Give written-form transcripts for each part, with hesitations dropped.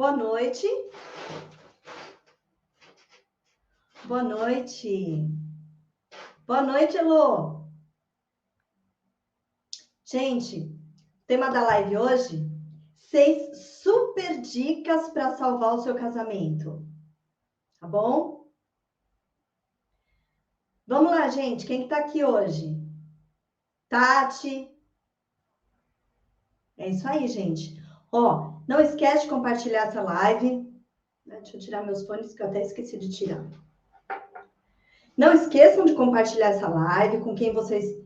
Boa noite. Boa noite. Boa noite, Elô. Gente, o tema da live hoje, 6 super dicas para salvar o seu casamento. Tá bom? Vamos lá, gente. Quem que tá aqui hoje? Tati. É isso aí, gente. Ó, não esquece de compartilhar essa live. Deixa eu tirar meus fones, que eu até esqueci de tirar. Não esqueçam de compartilhar essa live com quem vocês...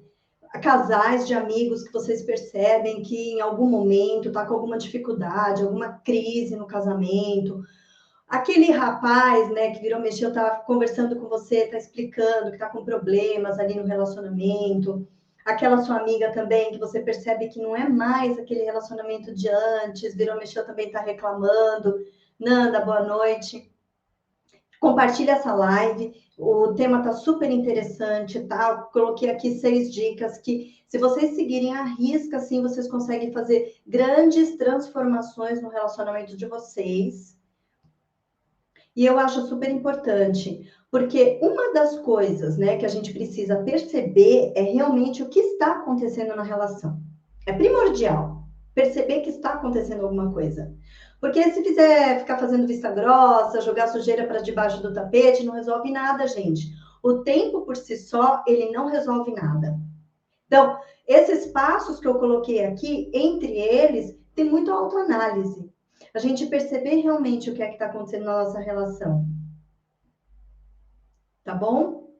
casais de amigos que vocês percebem que em algum momento está com alguma dificuldade, alguma crise no casamento. Aquele rapaz, né, que virou mexeu, tá conversando com você, tá explicando que tá com problemas ali no relacionamento. Aquela sua amiga também, que você percebe que não é mais aquele relacionamento de antes, virou mexeu, também tá reclamando. Nanda, boa noite. Compartilha essa live, o tema tá super interessante, tá? Eu coloquei aqui 6 dicas que, se vocês seguirem à risca, assim, vocês conseguem fazer grandes transformações no relacionamento de vocês. E eu acho super importante, porque uma das coisas, né, que a gente precisa perceber é realmente o que está acontecendo na relação. É primordial perceber que está acontecendo alguma coisa. Porque se fizer ficar fazendo vista grossa, jogar sujeira para debaixo do tapete, não resolve nada, gente. O tempo por si só, ele não resolve nada. Então, esses passos que eu coloquei aqui, entre eles, tem muito autoanálise. A gente perceber realmente o que é que está acontecendo na nossa relação. Tá bom?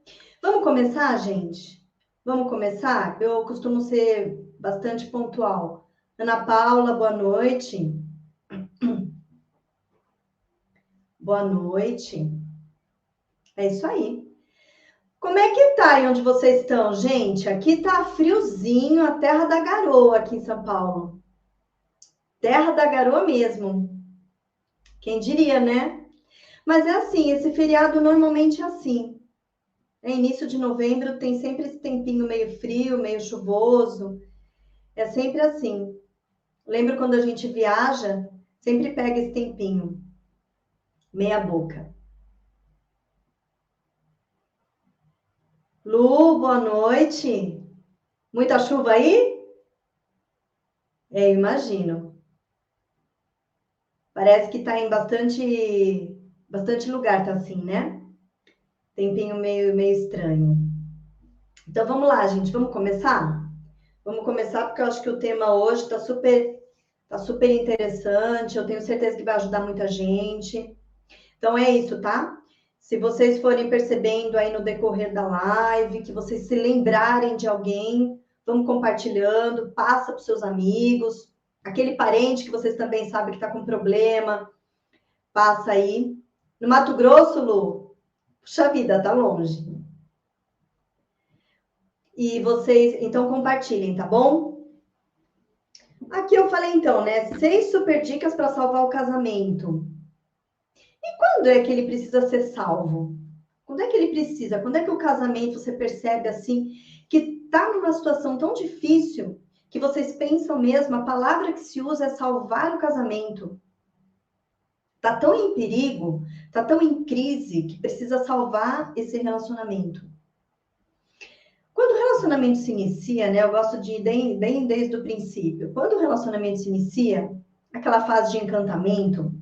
Vamos começar, gente? Vamos começar? Eu costumo ser bastante pontual. Ana Paula, boa noite. Boa noite. É isso aí. Como é que tá aí onde vocês estão, gente? Aqui tá friozinho, a terra da garoa aqui em São Paulo. Terra da garoa mesmo. Quem diria, né? Mas é assim, esse feriado normalmente é assim. É início de novembro, tem sempre esse tempinho meio frio, meio chuvoso. É sempre assim. Lembro quando a gente viaja, sempre pega esse tempinho. Meia boca. Lu, boa noite. Muita chuva aí? É, imagino. Parece que tá em bastante lugar, tá assim, né? Tempinho meio estranho. Então vamos lá, gente, vamos começar? Vamos começar porque eu acho que o tema hoje tá super interessante. Eu tenho certeza que vai ajudar muita gente. Então é isso, tá? Se vocês forem percebendo aí no decorrer da live, que vocês se lembrarem de alguém, vamos compartilhando, passa para os seus amigos, aquele parente que vocês também sabem que está com problema, passa aí. No Mato Grosso, Lu, puxa vida, tá longe. E vocês, então, compartilhem, tá bom? Aqui eu falei, então, né? 6 super dicas para salvar o casamento. E quando é que ele precisa ser salvo? Quando é que ele precisa? Quando é que o casamento você percebe assim que está numa situação tão difícil que vocês pensam mesmo, a palavra que se usa é salvar o casamento. Tá tão em perigo, tá tão em crise que precisa salvar esse relacionamento. Quando o relacionamento se inicia, né? Eu gosto de ir bem desde o princípio. Quando o relacionamento se inicia, aquela fase de encantamento,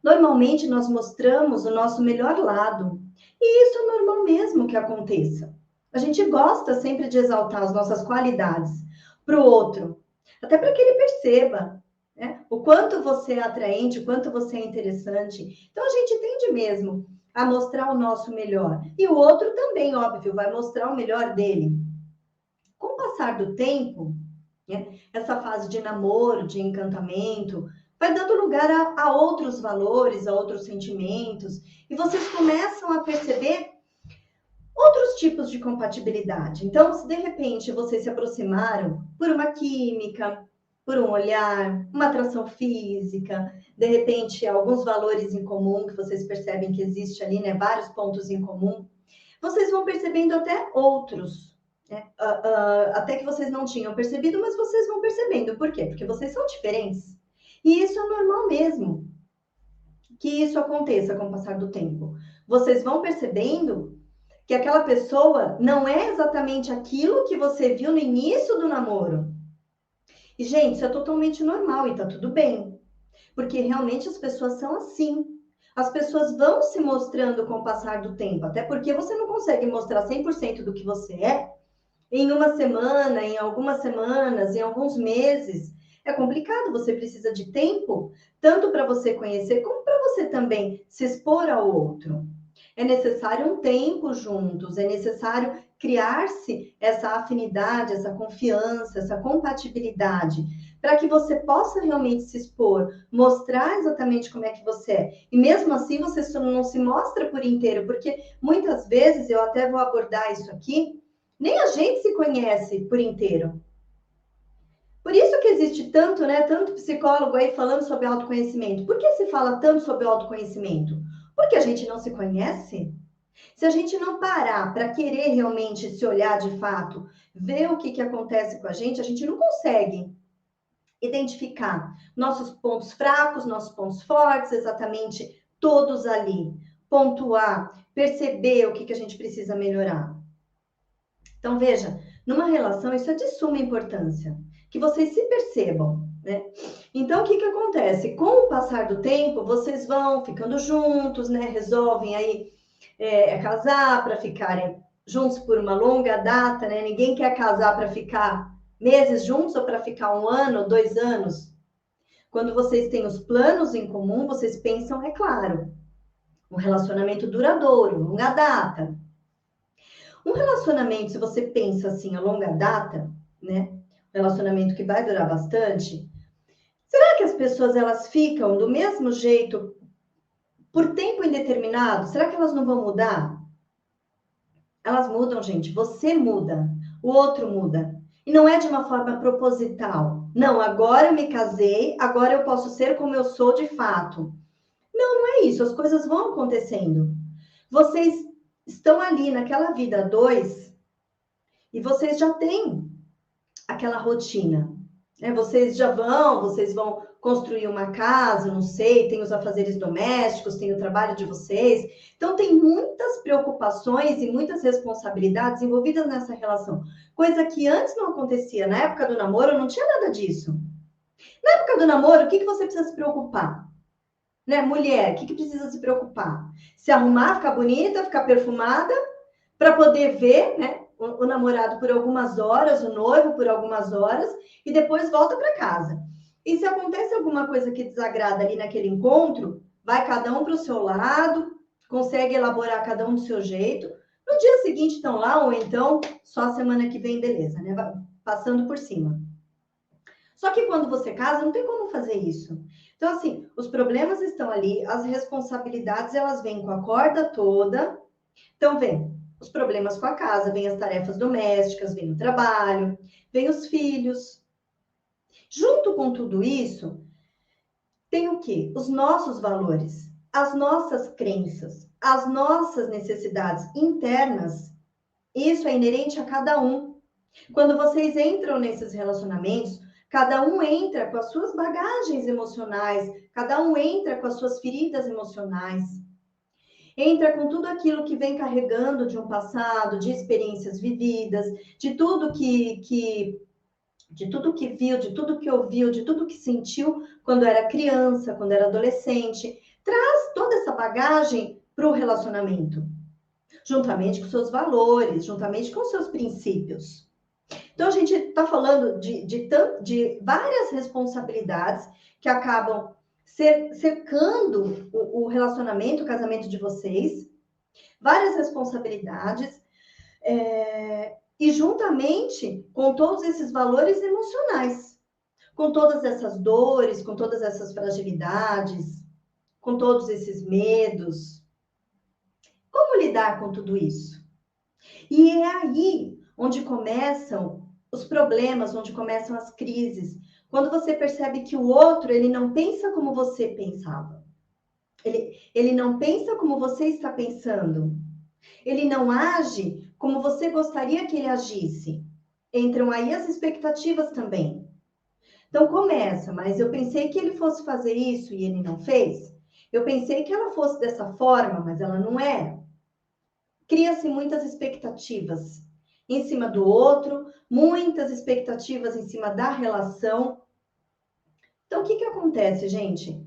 normalmente nós mostramos o nosso melhor lado. E isso é normal mesmo que aconteça. A gente gosta sempre de exaltar as nossas qualidades para o outro, até para que ele perceba, né, o quanto você é atraente, o quanto você é interessante. Então a gente tende mesmo a mostrar o nosso melhor. E o outro também, óbvio, vai mostrar o melhor dele. Com o passar do tempo, né, essa fase de namoro, de encantamento, vai dando lugar a outros valores, a outros sentimentos, e vocês começam a perceber outros tipos de compatibilidade. Então, se de repente vocês se aproximaram por uma química, por um olhar, uma atração física, de repente alguns valores em comum que vocês percebem que existe ali, né, vários pontos em comum, vocês vão percebendo até outros, né? Até que vocês não tinham percebido, mas vocês vão percebendo. Por quê? Porque vocês são diferentes. E isso é normal mesmo. que isso aconteça com o passar do tempo? Vocês vão percebendo que aquela pessoa não é exatamente aquilo que você viu no início do namoro. E, gente, isso é totalmente normal e tá tudo bem. Porque realmente as pessoas são assim. As pessoas vão se mostrando com o passar do tempo. Até porque você não consegue mostrar 100% do que você é em uma semana, em algumas semanas, em alguns meses. É complicado, você precisa de tempo, tanto para você conhecer, como para você também se expor ao outro. É necessário um tempo juntos, é necessário criar-se essa afinidade, essa confiança, essa compatibilidade, para que você possa realmente se expor, mostrar exatamente como é que você é. E mesmo assim, você não se mostra por inteiro, porque muitas vezes, eu até vou abordar isso aqui, nem a gente se conhece por inteiro. Por isso que existe tanto, né, tanto psicólogo aí falando sobre autoconhecimento. Por que se fala tanto sobre autoconhecimento? Porque a gente não se conhece. Se a gente não parar para querer realmente se olhar de fato, ver o que acontece com a gente não consegue identificar nossos pontos fracos, nossos pontos fortes, exatamente todos ali. Pontuar, perceber o que a gente precisa melhorar. Então, veja, numa relação isso é de suma importância, que vocês se percebam, né? Então, o que acontece? Com o passar do tempo, vocês vão ficando juntos, né? Resolvem aí casar para ficarem juntos por uma longa data, né? Ninguém quer casar para ficar meses juntos ou para ficar 1 ano, 2 anos. Quando vocês têm os planos em comum, vocês pensam, é claro, um relacionamento duradouro, longa data. Um relacionamento, se você pensa assim, a longa data, né? Um relacionamento que vai durar bastante, será que as pessoas elas ficam do mesmo jeito por tempo indeterminado? Será que elas não vão mudar? Elas mudam, gente. Você muda, o outro muda. E não é de uma forma proposital. Não, agora eu me casei, agora eu posso ser como eu sou de fato. Não, não é isso. As coisas vão acontecendo. Vocês estão ali naquela vida dois e vocês já têm aquela rotina. Né? Vocês vão construir uma casa, não sei, tem os afazeres domésticos, tem o trabalho de vocês. Então, tem muitas preocupações e muitas responsabilidades envolvidas nessa relação. Coisa que antes não acontecia. Na época do namoro, não tinha nada disso. Na época do namoro, o que você precisa se preocupar? Né? Mulher, o que precisa se preocupar? Se arrumar, ficar bonita, ficar perfumada, para poder ver, né? O namorado por algumas horas, o noivo por algumas horas, e depois volta para casa. E se acontece alguma coisa que desagrada ali naquele encontro, vai cada um para o seu lado, consegue elaborar cada um do seu jeito. No dia seguinte estão lá, ou então só a semana que vem, beleza, né? Passando por cima. Só que quando você casa, não tem como fazer isso. Então, assim, os problemas estão ali, as responsabilidades, elas vêm com a corda toda. Então, vem os problemas com a casa, vem as tarefas domésticas, vem o trabalho, vem os filhos. Junto com tudo isso, tem o quê? Os nossos valores, as nossas crenças, as nossas necessidades internas. Isso é inerente a cada um. Quando vocês entram nesses relacionamentos, cada um entra com as suas bagagens emocionais, cada um entra com as suas feridas emocionais. Entra com tudo aquilo que vem carregando de um passado, de experiências vividas, de tudo de tudo que viu, de tudo que ouviu, de tudo que sentiu quando era criança, quando era adolescente. Traz toda essa bagagem para o relacionamento, juntamente com seus valores, juntamente com seus princípios. Então, a gente está falando de várias responsabilidades que acabam cercando o relacionamento, o casamento de vocês, várias responsabilidades, e juntamente com todos esses valores emocionais, com todas essas dores, com todas essas fragilidades, com todos esses medos. Como lidar com tudo isso? E é aí onde começam os problemas, onde começam as crises. Quando você percebe que o outro, ele não pensa como você pensava. Ele não pensa como você está pensando. Ele não age como você gostaria que ele agisse. Entram aí as expectativas também. Então começa, mas eu pensei que ele fosse fazer isso e ele não fez. Eu pensei que ela fosse dessa forma, mas ela não é. Cria-se muitas expectativas em cima do outro, muitas expectativas em cima da relação. Então, o que que acontece, gente?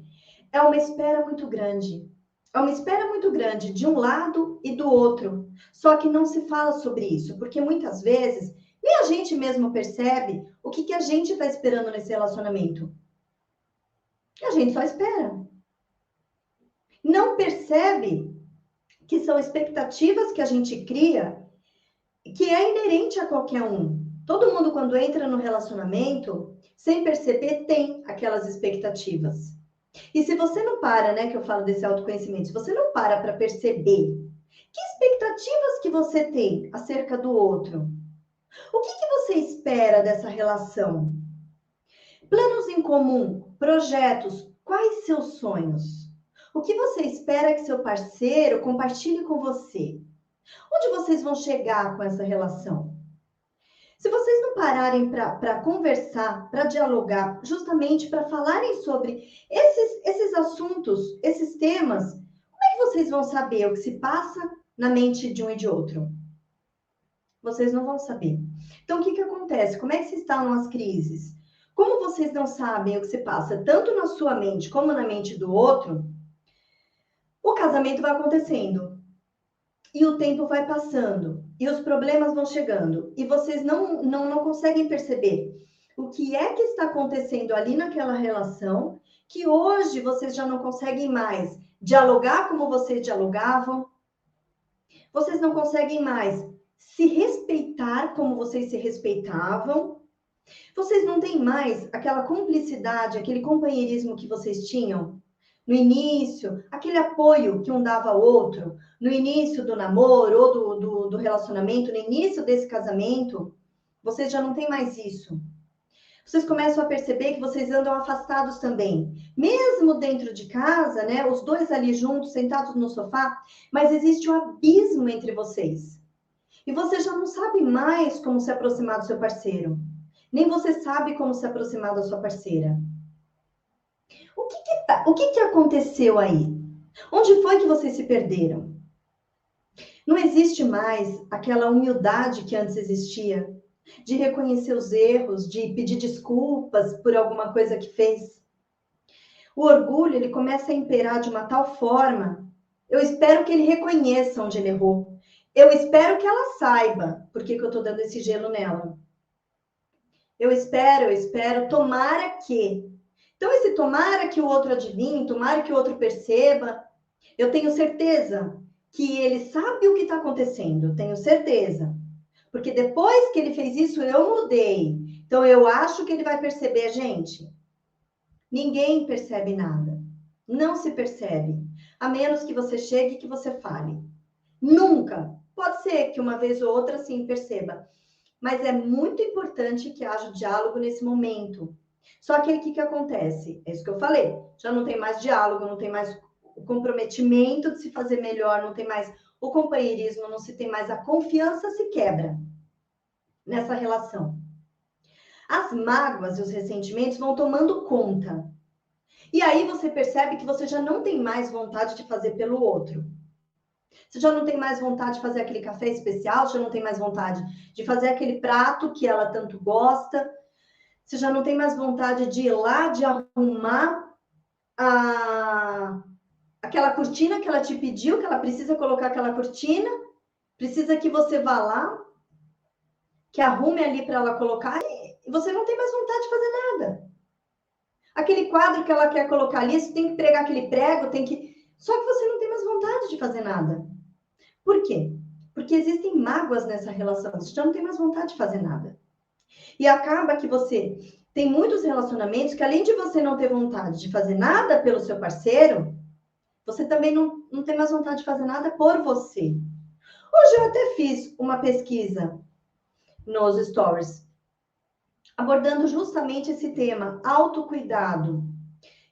É uma espera muito grande. É uma espera muito grande de um lado e do outro. Só que não se fala sobre isso, porque muitas vezes nem a gente mesmo percebe o que que a gente está esperando nesse relacionamento. E a gente só espera. Não percebe que são expectativas que a gente cria, que é inerente a qualquer um. Todo mundo, quando entra no relacionamento, sem perceber, tem aquelas expectativas. E se você não para, né, que eu falo desse autoconhecimento, se você não para perceber que expectativas que você tem acerca do outro, o que que você espera dessa relação? Planos em comum, projetos, quais seus sonhos? O que você espera que seu parceiro compartilhe com você? Onde vocês vão chegar com essa relação? Se vocês não pararem para conversar, para dialogar, justamente para falarem sobre esses assuntos, esses temas, como é que vocês vão saber o que se passa na mente de um e de outro? Vocês não vão saber. Então, o que que acontece? Como é que se instalam as crises? Como vocês não sabem o que se passa tanto na sua mente como na mente do outro, o casamento vai acontecendo. E o tempo vai passando, e os problemas vão chegando, e vocês não conseguem perceber o que é que está acontecendo ali naquela relação, que hoje vocês já não conseguem mais dialogar como vocês dialogavam, vocês não conseguem mais se respeitar como vocês se respeitavam, vocês não têm mais aquela cumplicidade, aquele companheirismo que vocês tinham no início, aquele apoio que um dava ao outro, no início do namoro ou do relacionamento, no início desse casamento, vocês já não têm mais isso. Vocês começam a perceber que vocês andam afastados também. Mesmo dentro de casa, né? Os dois ali juntos, sentados no sofá, mas existe um abismo entre vocês. E você já não sabe mais como se aproximar do seu parceiro. Nem você sabe como se aproximar da sua parceira. O que que aconteceu aí? Onde foi que vocês se perderam? Não existe mais aquela humildade que antes existia, de reconhecer os erros, de pedir desculpas por alguma coisa que fez. O orgulho, ele começa a imperar de uma tal forma, eu espero que ele reconheça onde ele errou. Eu espero que ela saiba por que que eu estou dando esse gelo nela. Eu espero, tomara que. Então, esse tomara que o outro adivinhe, tomara que o outro perceba, eu tenho certeza que ele sabe o que está acontecendo, tenho certeza. Porque depois que ele fez isso, eu mudei. Então, eu acho que ele vai perceber, gente. Ninguém percebe nada. Não se percebe. A menos que você chegue e que você fale. Nunca. Pode ser que uma vez ou outra, sim, perceba. Mas é muito importante que haja diálogo nesse momento. Só que aí o que acontece? É isso que eu falei. Já não tem mais diálogo, não tem mais o comprometimento de se fazer melhor, não tem mais o companheirismo, não se tem mais a confiança, se quebra nessa relação. As mágoas e os ressentimentos vão tomando conta. E aí você percebe que você já não tem mais vontade de fazer pelo outro. Você já não tem mais vontade de fazer aquele café especial, você já não tem mais vontade de fazer aquele prato que ela tanto gosta, você já não tem mais vontade de ir lá, de arrumar aquela cortina que ela te pediu, que ela precisa colocar aquela cortina, precisa que você vá lá, que arrume ali para ela colocar, e você não tem mais vontade de fazer nada. Aquele quadro que ela quer colocar ali, você tem que pregar aquele prego, tem que. Só que você não tem mais vontade de fazer nada. Por quê? Porque existem mágoas nessa relação, você já não tem mais vontade de fazer nada. E acaba que você tem muitos relacionamentos que, além de você não ter vontade de fazer nada pelo seu parceiro, você também não tem mais vontade de fazer nada por você. Hoje eu até fiz uma pesquisa nos stories, abordando justamente esse tema, autocuidado.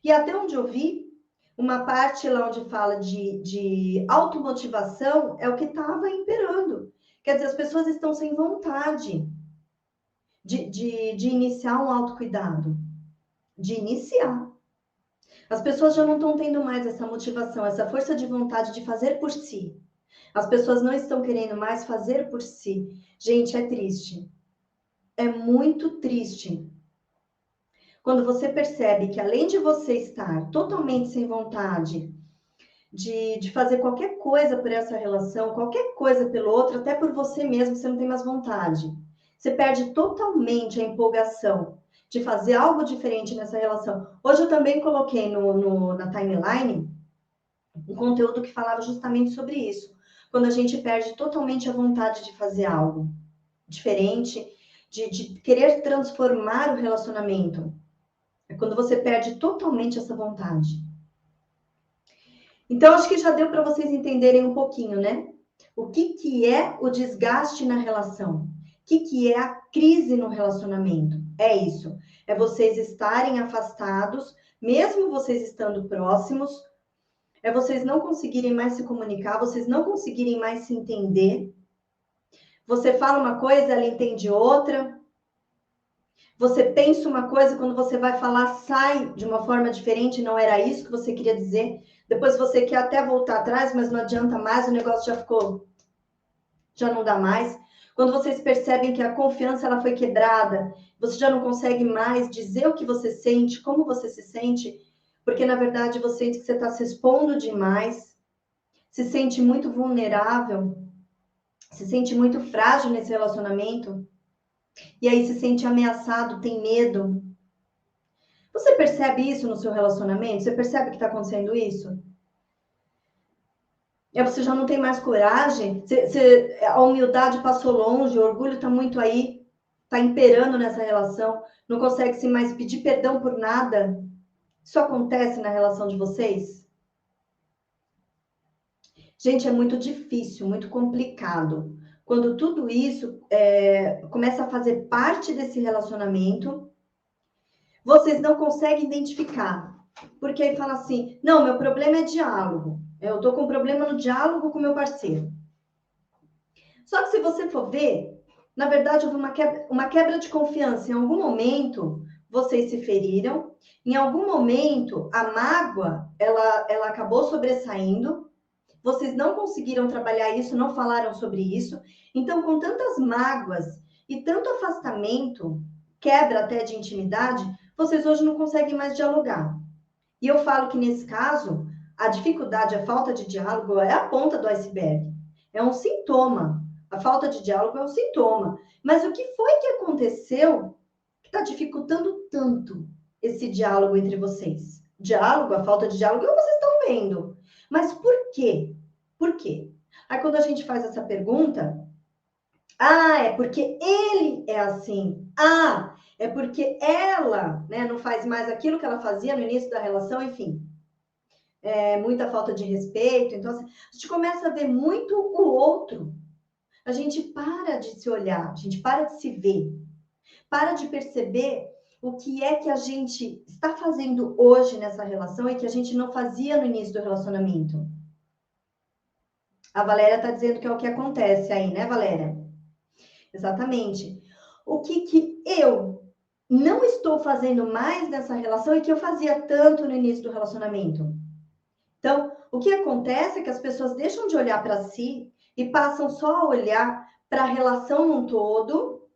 E até onde eu vi, uma parte lá onde fala de automotivação é o que estava imperando. Quer dizer, as pessoas estão sem vontade de iniciar um autocuidado. De iniciar. As pessoas já não estão tendo mais essa motivação, essa força de vontade de fazer por si. As pessoas não estão querendo mais fazer por si. Gente, é triste. É muito triste. Quando você percebe que além de você estar totalmente sem vontade de fazer qualquer coisa por essa relação, qualquer coisa pelo outro, até por você mesmo, você não tem mais vontade. Você perde totalmente a empolgação de fazer algo diferente nessa relação. Hoje eu também coloquei na timeline um conteúdo que falava justamente sobre isso. Quando a gente perde totalmente a vontade de fazer algo diferente, de querer transformar o relacionamento. É quando você perde totalmente essa vontade. Então, acho que já deu para vocês entenderem um pouquinho, né? O que é o desgaste na relação? O que é a crise no relacionamento? É isso. É vocês estarem afastados, mesmo vocês estando próximos. É vocês não conseguirem mais se comunicar, vocês não conseguirem mais se entender. Você fala uma coisa, ela entende outra. Você pensa uma coisa, quando você vai falar, sai de uma forma diferente, não era isso que você queria dizer. Depois você quer até voltar atrás, mas não adianta mais, o negócio já não dá mais. Quando vocês percebem que a confiança ela foi quebrada, você já não consegue mais dizer o que você sente, como você se sente, porque na verdade você sente que você está se expondo demais, se sente muito vulnerável, se sente muito frágil nesse relacionamento, e aí se sente ameaçado, tem medo. Você percebe isso no seu relacionamento? Você percebe que está acontecendo isso? Você já não tem mais coragem? A humildade passou longe, o orgulho está muito aí, está imperando nessa relação, não consegue se mais pedir perdão por nada? Isso acontece na relação de vocês? Gente, é muito difícil, muito complicado. Quando tudo isso começa a fazer parte desse relacionamento, vocês não conseguem identificar. Porque aí fala assim, não, meu problema é diálogo. Eu estou com problema no diálogo com meu parceiro. Só que se você for ver, na verdade, houve uma quebra de confiança. Em algum momento, vocês se feriram. Em algum momento, a mágoa, ela acabou sobressaindo. Vocês não conseguiram trabalhar isso, não falaram sobre isso. Então, com tantas mágoas e tanto afastamento, quebra até de intimidade, vocês hoje não conseguem mais dialogar. E eu falo que nesse caso, a dificuldade, a falta de diálogo é a ponta do iceberg. É um sintoma. A falta de diálogo é um sintoma. Mas o que foi que aconteceu que está dificultando tanto esse diálogo entre vocês? Diálogo, a falta de diálogo, vocês estão vendo. Mas por quê? Por quê? Aí quando a gente faz essa pergunta, é porque ele é assim. É porque ela, né, não faz mais aquilo que ela fazia no início da relação, enfim. Muita falta de respeito. Então, assim, a gente começa a ver muito o outro. A gente para de se olhar, a gente para de se ver, para de perceber o que é que a gente está fazendo hoje nessa relação e que a gente não fazia no início do relacionamento. A Valéria está dizendo que é o que acontece aí, né, Valéria? Exatamente. O que eu não estou fazendo mais nessa relação e que eu fazia tanto no início do relacionamento. Então, o que acontece é que as pessoas deixam de olhar para si e passam só a olhar para a relação num todo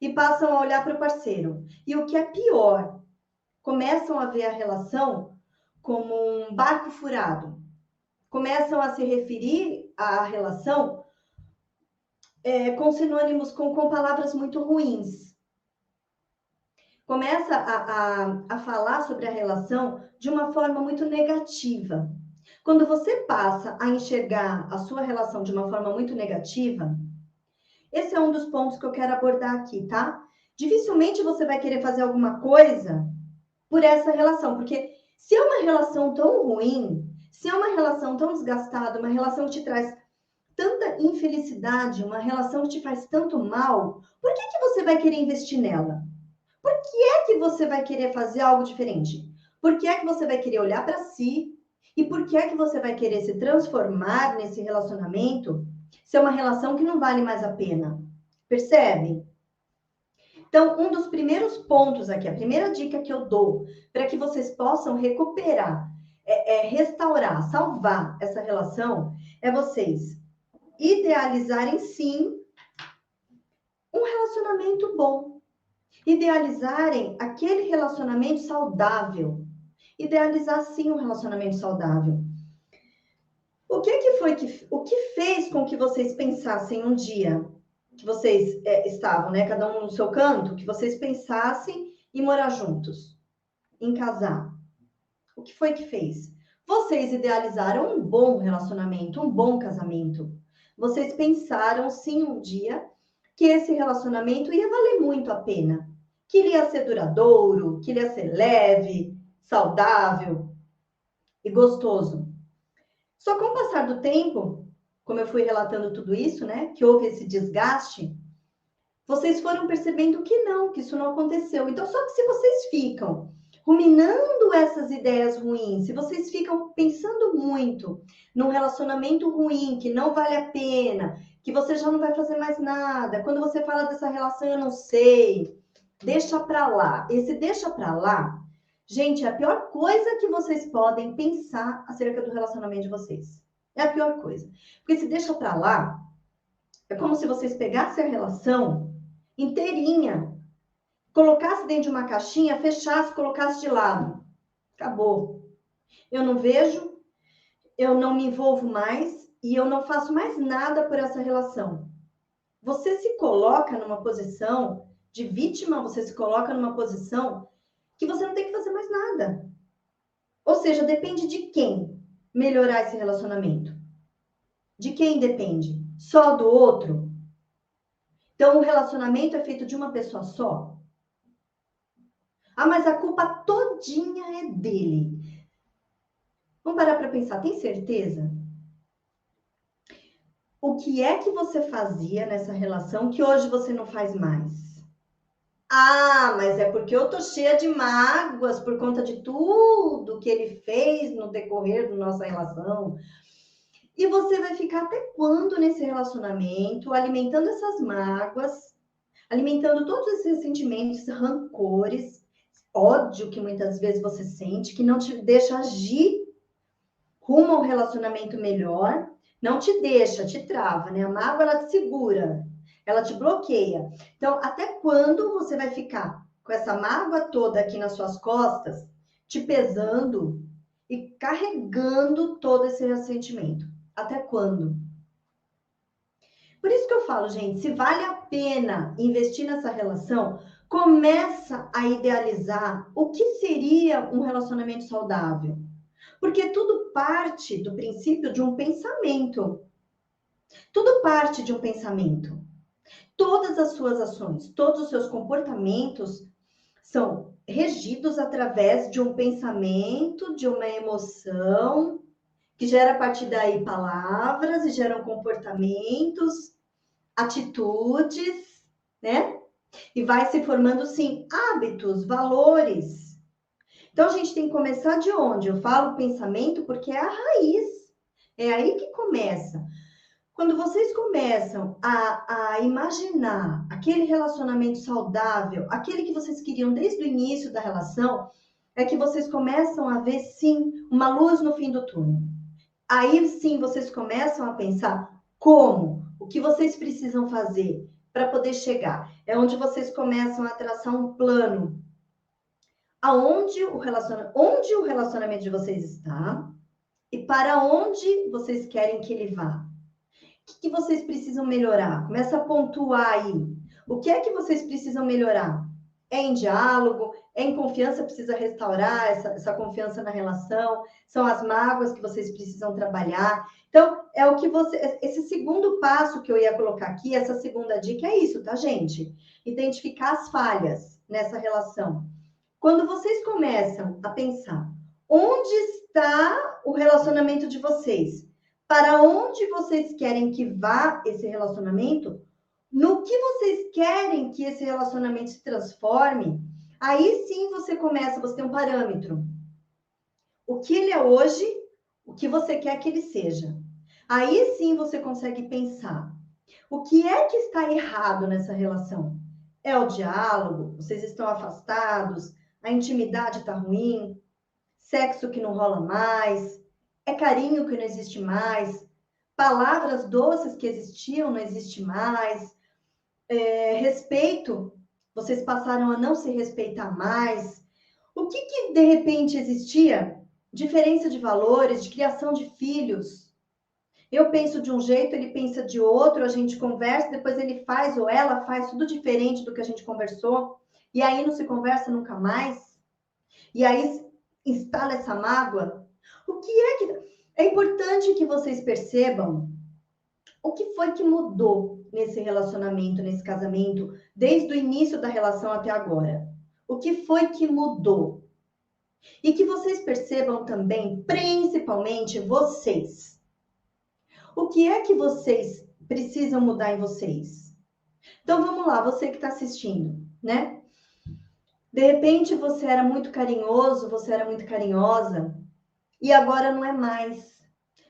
e passam a olhar para o parceiro. E o que é pior, começam a ver a relação como um barco furado. Começam a se referir à relação com sinônimos, com palavras muito ruins. Começa a falar sobre a relação de uma forma muito negativa. Quando você passa a enxergar a sua relação de uma forma muito negativa, esse é um dos pontos que eu quero abordar aqui, tá? Dificilmente você vai querer fazer alguma coisa por essa relação, porque se é uma relação tão ruim, se é uma relação tão desgastada, uma relação que te traz tanta infelicidade, uma relação que te faz tanto mal, por que você vai querer investir nela? Por que é que você vai querer fazer algo diferente? Por que é que você vai querer olhar para si? E por que é que você vai querer se transformar nesse relacionamento se é uma relação que não vale mais a pena? Percebe? Então, um dos primeiros pontos aqui, a primeira dica que eu dou para que vocês possam recuperar, restaurar, salvar essa relação, é vocês idealizarem sim um relacionamento bom. Idealizarem aquele relacionamento saudável. Idealizar sim um relacionamento saudável. O que fez com que vocês pensassem um dia que vocês estavam, né, cada um no seu canto, que vocês pensassem em morar juntos, em casar? O que foi que fez? Vocês idealizaram um bom relacionamento, um bom casamento. Vocês pensaram sim um dia que esse relacionamento ia valer muito a pena, que ele ia ser duradouro, que ele ia ser leve, saudável e gostoso. Só com o passar do tempo, como eu fui relatando tudo isso, né, que houve esse desgaste, vocês foram percebendo que não, que isso não aconteceu. Então, só que se vocês ficam ruminando essas ideias ruins, se vocês ficam pensando muito num relacionamento ruim, que não vale a pena, que você já não vai fazer mais nada, quando você fala dessa relação, eu não sei, deixa pra lá. Esse deixa pra lá, gente, é a pior coisa que vocês podem pensar acerca do relacionamento de vocês. É a pior coisa. Porque se deixa pra lá, é como se vocês pegassem a relação inteirinha, colocasse dentro de uma caixinha, fechasse, colocasse de lado. Acabou. Eu não vejo, eu não me envolvo mais e eu não faço mais nada por essa relação. Você se coloca numa posição de vítima, você se coloca numa posição que você não tem que fazer mais nada. Ou seja, depende de quem melhorar esse relacionamento. De quem depende? Só do outro? Então, o relacionamento é feito de uma pessoa só? Ah, mas a culpa todinha é dele. Vamos parar para pensar, tem certeza? O que é que você fazia nessa relação que hoje você não faz mais? Ah, mas é porque eu tô cheia de mágoas por conta de tudo que ele fez no decorrer da nossa relação. E você vai ficar até quando nesse relacionamento, alimentando essas mágoas, alimentando todos esses sentimentos, rancores, ódio que muitas vezes você sente, que não te deixa agir rumo ao relacionamento melhor, não te deixa, te trava, né? A mágoa, ela te segura, ela te bloqueia. Então, até quando você vai ficar com essa mágoa toda aqui nas suas costas, te pesando e carregando todo esse ressentimento? Até quando? Por isso que eu falo, gente, se vale a pena investir nessa relação, começa a idealizar o que seria um relacionamento saudável. Porque tudo parte do princípio de um pensamento. Tudo parte de um pensamento. Todas as suas ações, todos os seus comportamentos são regidos através de um pensamento, de uma emoção, que gera a partir daí palavras e geram comportamentos, atitudes, né? E vai se formando, sim, hábitos, valores. Então, a gente tem que começar de onde? Eu falo pensamento porque é a raiz. É aí que começa. Quando vocês começam a imaginar aquele relacionamento saudável, aquele que vocês queriam desde o início da relação, é que vocês começam a ver, sim, uma luz no fim do túnel. Aí, sim, vocês começam a pensar como, o que vocês precisam fazer para poder chegar. É onde vocês começam a traçar um plano. Onde o relacionamento de vocês está e para onde vocês querem que ele vá. O que vocês precisam melhorar? Começa a pontuar aí. O que é que vocês precisam melhorar? É em diálogo? É em confiança? Precisa restaurar essa confiança na relação? São as mágoas que vocês precisam trabalhar? Então, é o que você... Esse segundo passo que eu ia colocar aqui, essa segunda dica é isso, tá, gente? Identificar as falhas nessa relação. Quando vocês começam a pensar onde está o relacionamento de vocês, para onde vocês querem que vá esse relacionamento, no que vocês querem que esse relacionamento se transforme, aí sim você tem um parâmetro. O que ele é hoje, o que você quer que ele seja. Aí sim você consegue pensar, o que é que está errado nessa relação? É o diálogo? Vocês estão afastados? A intimidade está ruim? Sexo que não rola mais? É carinho que não existe mais? Palavras doces que existiam não existe mais? Respeito, vocês passaram a não se respeitar mais? O que de repente existia? Diferença de valores, de criação de filhos. Eu penso de um jeito, ele pensa de outro, a gente conversa, depois ele faz ou ela faz tudo diferente do que a gente conversou, e aí não se conversa nunca mais, e aí instala essa mágoa. O que é que... É importante que vocês percebam o que foi que mudou nesse relacionamento, nesse casamento, desde o início da relação até agora. O que foi que mudou? E que vocês percebam também, principalmente vocês, o que é que vocês precisam mudar em vocês? Então vamos lá, você que está assistindo, né? De repente você era muito carinhoso, você era muito carinhosa e agora não é mais.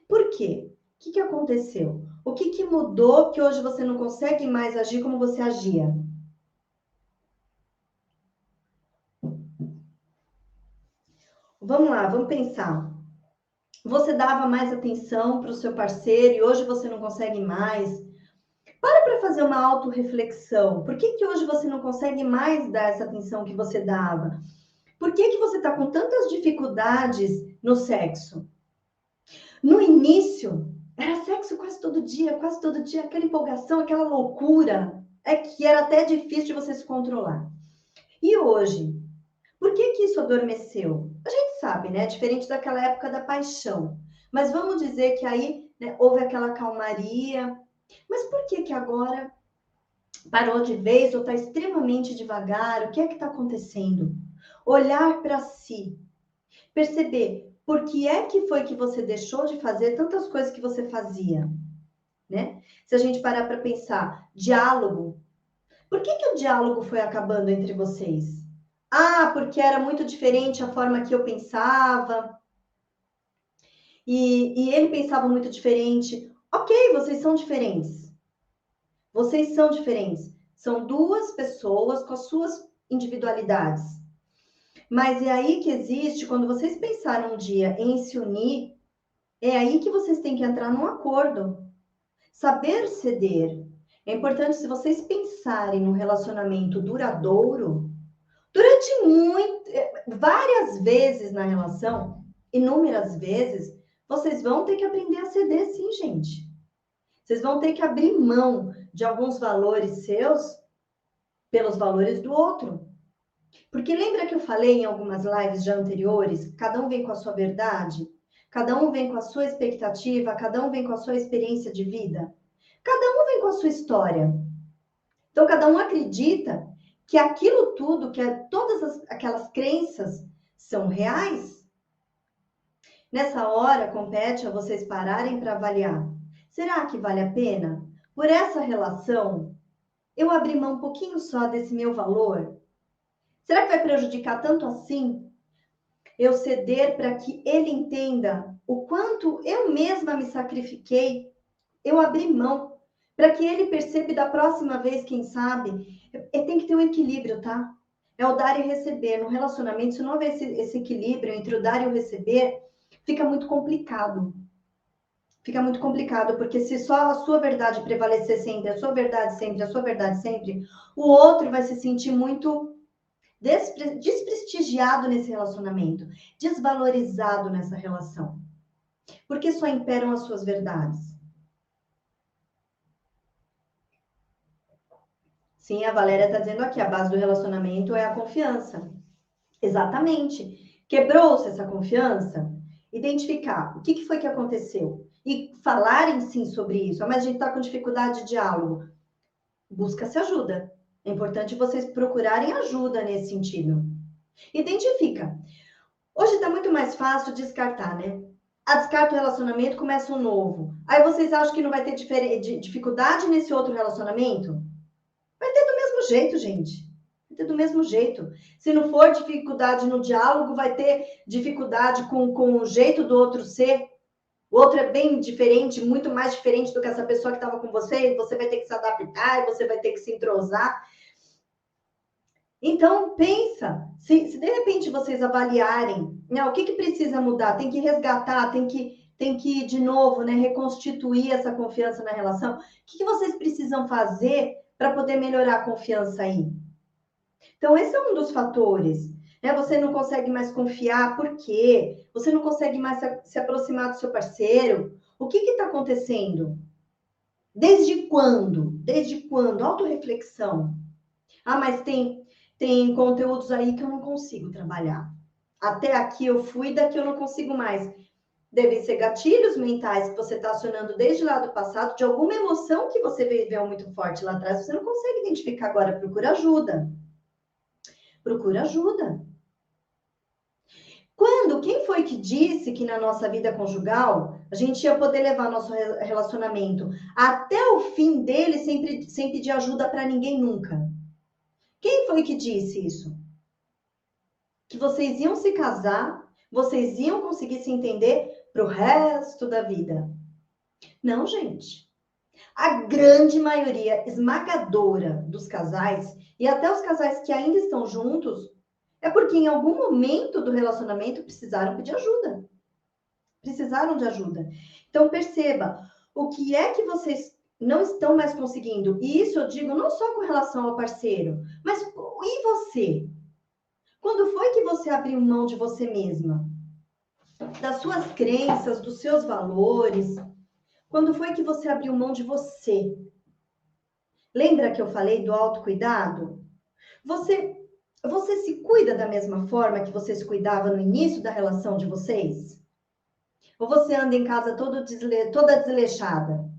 Por quê? O que aconteceu? O que mudou que hoje você não consegue mais agir como você agia? Vamos lá, vamos pensar. Você dava mais atenção para o seu parceiro e hoje você não consegue mais. Para fazer uma autorreflexão. Por que hoje você não consegue mais dar essa atenção que você dava? Por que você está com tantas dificuldades no sexo? No início, era sexo quase todo dia, aquela empolgação, aquela loucura, é que era até difícil de você se controlar. E hoje, por que isso adormeceu? A gente sabe, né? Diferente daquela época da paixão. Mas vamos dizer que aí, né, houve aquela calmaria. Mas por que agora parou de vez ou está extremamente devagar? O que é que está acontecendo? Olhar para si, perceber por que é que foi que você deixou de fazer tantas coisas que você fazia, né? Se a gente parar para pensar, diálogo. Por que o diálogo foi acabando entre vocês? Ah, porque era muito diferente a forma que eu pensava e ele pensava muito diferente. Ok, vocês são diferentes. Vocês são diferentes. São duas pessoas com as suas individualidades. Mas é aí que existe, quando vocês pensaram um dia em se unir, é aí que vocês têm que entrar num acordo. Saber ceder. É importante, se vocês pensarem num relacionamento duradouro, várias vezes na relação, inúmeras vezes, vocês vão ter que aprender a ceder sim, gente. Vocês vão ter que abrir mão de alguns valores seus pelos valores do outro. Porque lembra que eu falei em algumas lives já anteriores? Cada um vem com a sua verdade, cada um vem com a sua expectativa, cada um vem com a sua experiência de vida, cada um vem com a sua história. Então, cada um acredita que aquilo tudo, todas aquelas crenças são reais. Nessa hora, compete a vocês pararem para avaliar. Será que vale a pena? Por essa relação, eu abrir mão um pouquinho só desse meu valor? Será que vai prejudicar tanto assim? Eu ceder para que ele entenda o quanto eu mesma me sacrifiquei, eu abri mão, para que ele perceba da próxima vez, quem sabe, tem que ter um equilíbrio, tá? É o dar e receber. No relacionamento, se não houver esse equilíbrio entre o dar e o receber, fica muito complicado. Fica muito complicado, porque se só a sua verdade prevalecer sempre, a sua verdade sempre, a sua verdade sempre, o outro vai se sentir muito desprestigiado nesse relacionamento, desvalorizado nessa relação, porque só imperam as suas verdades. Sim, a Valéria está dizendo aqui, a base do relacionamento é a confiança. Exatamente. Quebrou-se essa confiança, identificar o que foi que aconteceu e falarem sim sobre isso. Mas a gente está com dificuldade de diálogo. Busca-se ajuda. É importante vocês procurarem ajuda nesse sentido. Identifica. Hoje está muito mais fácil descartar, né? Descarta o relacionamento, começa um novo. Aí vocês acham que não vai ter dificuldade nesse outro relacionamento? Vai ter do mesmo jeito, gente. Vai ter do mesmo jeito. Se não for dificuldade no diálogo, vai ter dificuldade com o jeito do outro ser. O outro é bem diferente, muito mais diferente do que essa pessoa que estava com você, e você vai ter que se adaptar, e você vai ter que se entrosar. Então, pensa, se de repente vocês avaliarem, né, o que precisa mudar, tem que resgatar, tem que de novo, né, reconstituir essa confiança na relação, o que vocês precisam fazer para poder melhorar a confiança aí? Então, esse é um dos fatores. Né? Você não consegue mais confiar, por quê? Você não consegue mais se aproximar do seu parceiro. O que está acontecendo? Desde quando? Desde quando? Autoreflexão. Ah, mas tem conteúdos aí que eu não consigo trabalhar. Até aqui eu fui, daqui eu não consigo mais. Devem ser gatilhos mentais que você está acionando desde lá do passado, de alguma emoção que você viveu muito forte lá atrás, você não consegue identificar agora. Procura ajuda. Procura ajuda. Quem foi que disse que na nossa vida conjugal a gente ia poder levar nosso relacionamento até o fim dele sem pedir ajuda para ninguém nunca? Quem foi que disse isso? Que vocês iam se casar, vocês iam conseguir se entender para o resto da vida. Não, gente. A grande maioria esmagadora dos casais, e até os casais que ainda estão juntos, é porque em algum momento do relacionamento precisaram pedir ajuda. Precisaram de ajuda. Então, perceba, o que é que vocês não estão mais conseguindo? E isso eu digo não só com relação ao parceiro, mas e você? Quando foi que você abriu mão de você mesma? Das suas crenças, dos seus valores? Quando foi que você abriu mão de você? Lembra que eu falei do autocuidado? Você se cuida da mesma forma que você se cuidava no início da relação de vocês? Ou você anda em casa toda desleixada?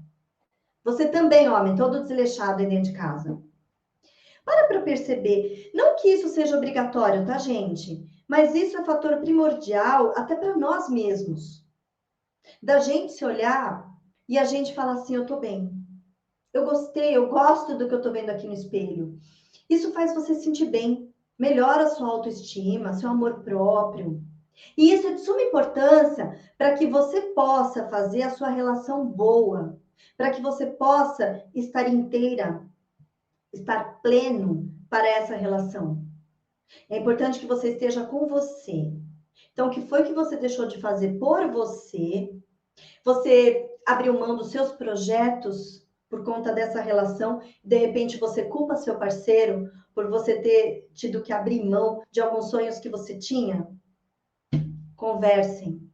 Você também, homem, todo desleixado aí dentro de casa. Para perceber. Não que isso seja obrigatório, tá, gente? Mas isso é fator primordial até para nós mesmos. Da gente se olhar e a gente falar assim, eu tô bem. Eu gostei, eu gosto do que eu tô vendo aqui no espelho. Isso faz você se sentir bem. Melhora a sua autoestima, seu amor próprio. E isso é de suma importância para que você possa fazer a sua relação boa, para que você possa estar inteira, estar pleno para essa relação. É importante que você esteja com você. Então, o que foi que você deixou de fazer por você? Você abriu mão dos seus projetos por conta dessa relação? De repente, você culpa seu parceiro por você ter tido que abrir mão de alguns sonhos que você tinha? Conversem.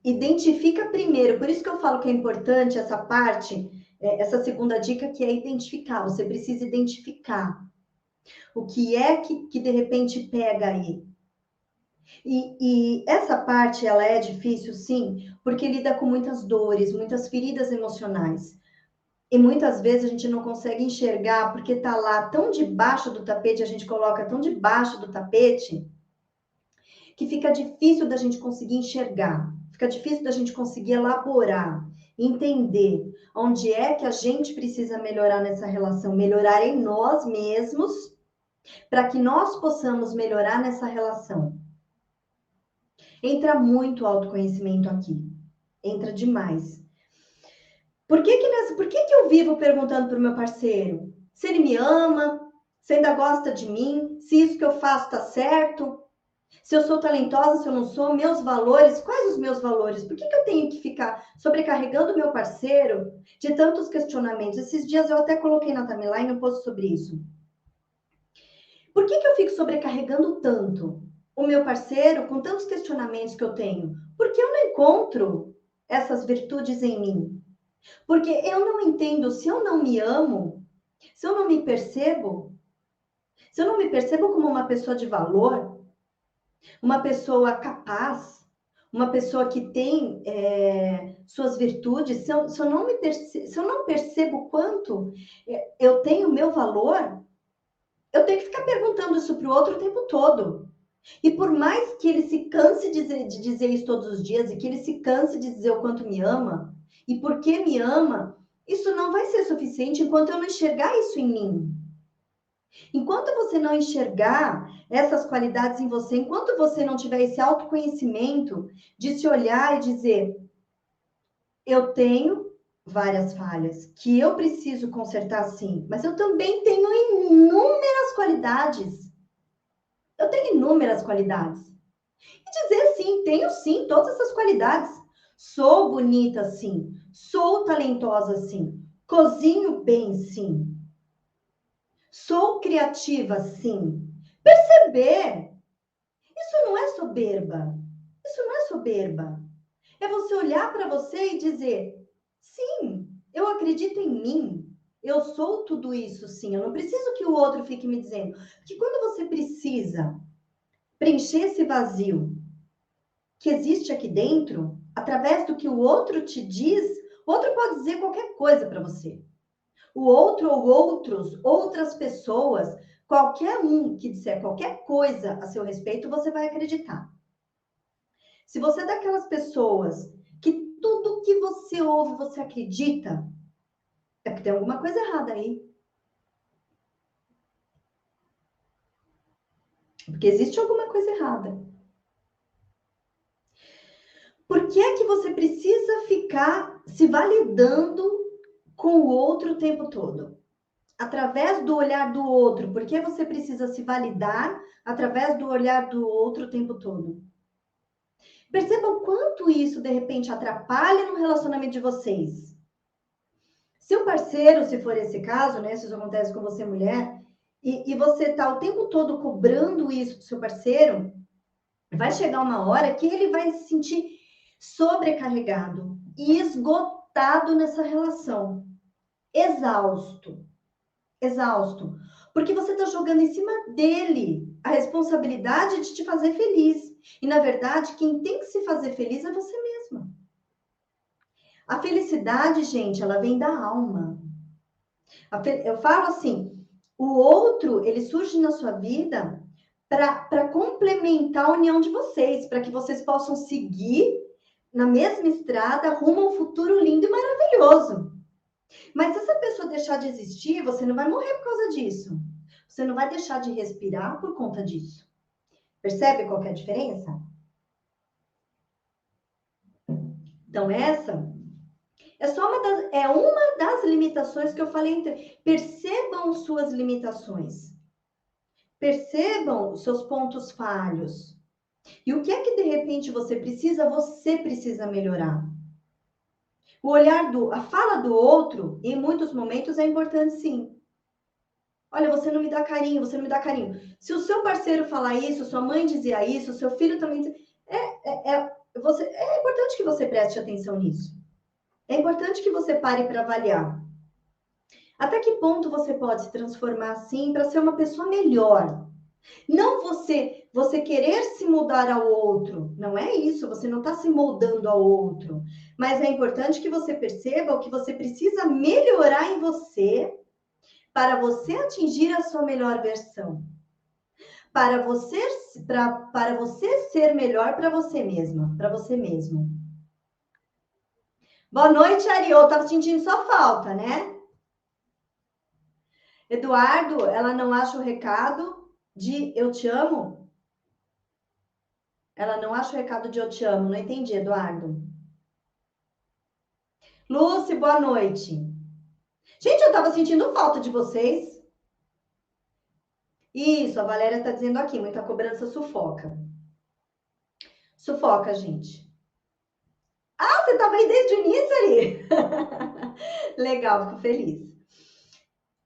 Identifica primeiro. Por isso que eu falo que é importante essa parte, essa segunda dica, que é identificar. Você precisa identificar o que é que de repente pega aí. E essa parte, ela é difícil, sim, porque lida com muitas dores, muitas feridas emocionais. E muitas vezes a gente não consegue enxergar, porque tá lá tão debaixo do tapete, a gente coloca tão debaixo do tapete, que fica difícil da gente conseguir enxergar, fica difícil da gente conseguir elaborar, entender onde é que a gente precisa melhorar nessa relação, melhorar em nós mesmos, para que nós possamos melhorar nessa relação. Entra muito autoconhecimento aqui, entra demais. Por que eu vivo perguntando para o meu parceiro se ele me ama, se ainda gosta de mim, se isso que eu faço está certo? Se eu sou talentosa, se eu não sou, meus valores, quais os meus valores? Por que eu tenho que ficar sobrecarregando o meu parceiro de tantos questionamentos? Esses dias eu até coloquei na timeline um post sobre isso. Por que eu fico sobrecarregando tanto o meu parceiro com tantos questionamentos que eu tenho? Porque eu não encontro essas virtudes em mim. Porque eu não entendo, se eu não me amo, se eu não me percebo, se eu não me percebo como uma pessoa de valor, uma pessoa capaz, uma pessoa que tem suas virtudes, se eu não percebo quanto eu tenho meu valor, eu tenho que ficar perguntando isso para o outro o tempo todo. E por mais que ele se canse de dizer isso todos os dias, e que ele se canse de dizer o quanto me ama, e por que me ama, isso não vai ser suficiente enquanto eu não enxergar isso em mim. Enquanto você não enxergar essas qualidades em você, enquanto você não tiver esse autoconhecimento de se olhar e dizer, eu tenho várias falhas, que eu preciso consertar sim, mas eu também tenho inúmeras qualidades. Eu tenho inúmeras qualidades. E dizer sim, tenho sim todas essas qualidades. Sou bonita sim, sou talentosa sim, cozinho bem sim, sou criativa sim. Perceber, isso não é soberba. Isso não é soberba. É você olhar para você e dizer: sim, eu acredito em mim. Eu sou tudo isso, sim. Eu não preciso que o outro fique me dizendo. Porque quando você precisa preencher esse vazio que existe aqui dentro, através do que o outro te diz, o outro pode dizer qualquer coisa para você. O outro ou outros, outras pessoas, qualquer um que disser qualquer coisa a seu respeito, você vai acreditar. Se você é daquelas pessoas que tudo que você ouve, você acredita, é porque tem alguma coisa errada aí. Porque existe alguma coisa errada. Por que é que você precisa ficar se validando com o outro o tempo todo? Através do olhar do outro. Por que você precisa se validar através do olhar do outro o tempo todo? Perceba o quanto isso, de repente, atrapalha no relacionamento de vocês. Seu parceiro, se for esse caso, né? Se isso acontece com você, mulher, e você está o tempo todo cobrando isso do seu parceiro, vai chegar uma hora que ele vai se sentir sobrecarregado e esgotado nessa relação. Exausto. Exausto. Porque você está jogando em cima dele a responsabilidade de te fazer feliz. E, na verdade, quem tem que se fazer feliz é você mesma. A felicidade, gente, ela vem da alma. Eu falo assim, o outro, ele surge na sua vida para complementar a união de vocês, para que vocês possam seguir na mesma estrada rumo a um futuro lindo e maravilhoso. Mas se essa pessoa deixar de existir, você não vai morrer por causa disso. Você não vai deixar de respirar por conta disso. Percebe qual que é a diferença? Então, essa é só uma das limitações que eu falei. Percebam suas limitações. Percebam os seus pontos falhos. E o que é que, de repente, você precisa melhorar. A fala do outro, em muitos momentos, é importante, sim. Olha, você não me dá carinho, você não me dá carinho. Se o seu parceiro falar isso, sua mãe dizia isso, seu filho também dizia... É importante que você preste atenção nisso. É importante que você pare para avaliar. Até que ponto você pode se transformar assim para ser uma pessoa melhor? Não você querer se mudar ao outro. Não é isso, você não está se moldando ao outro. Mas é importante que você perceba o que você precisa melhorar em você para você atingir a sua melhor versão. Para você ser melhor para você mesma, para você mesmo. Boa noite, Ariô. Tava sentindo só falta, né? Eduardo, ela não acha o recado de eu te amo? Ela não acha o recado de eu te amo. Não entendi, Eduardo. Lúcia, boa noite. Gente, eu tava sentindo falta de vocês. Isso, a Valéria está dizendo aqui, muita cobrança sufoca. Sufoca, gente. Ah, você estava aí desde o início ali. Legal, fico feliz.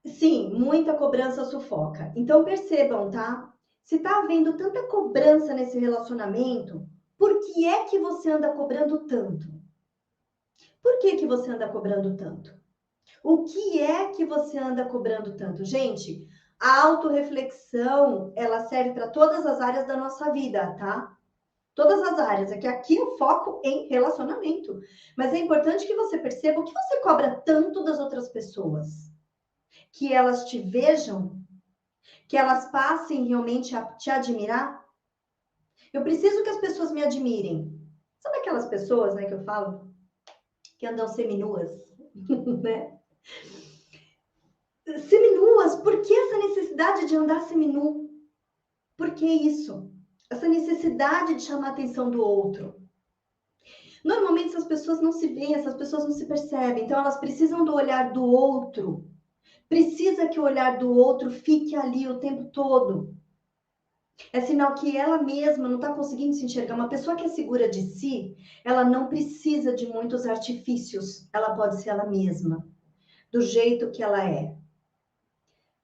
Sim, muita cobrança sufoca. Então percebam, tá? Se tá havendo tanta cobrança nesse relacionamento, por que é que você anda cobrando tanto? Por que que você anda cobrando tanto? O que é que você anda cobrando tanto? Gente, a autorreflexão, ela serve para todas as áreas da nossa vida, tá? Todas as áreas. É que aqui eu foco em relacionamento. Mas é importante que você perceba o que você cobra tanto das outras pessoas. Que elas te vejam, que elas passem realmente a te admirar. Eu preciso que as pessoas me admirem. Sabe aquelas pessoas, né, que eu falo, que andam seminuas, né? Seminuas, por que essa necessidade de andar seminu? Por que isso? Essa necessidade de chamar a atenção do outro. Normalmente essas pessoas não se veem, essas pessoas não se percebem, então elas precisam do olhar do outro. Precisa que o olhar do outro fique ali o tempo todo. É sinal que ela mesma não está conseguindo se enxergar. Uma pessoa que é segura de si, ela não precisa de muitos artifícios. Ela pode ser ela mesma, do jeito que ela é.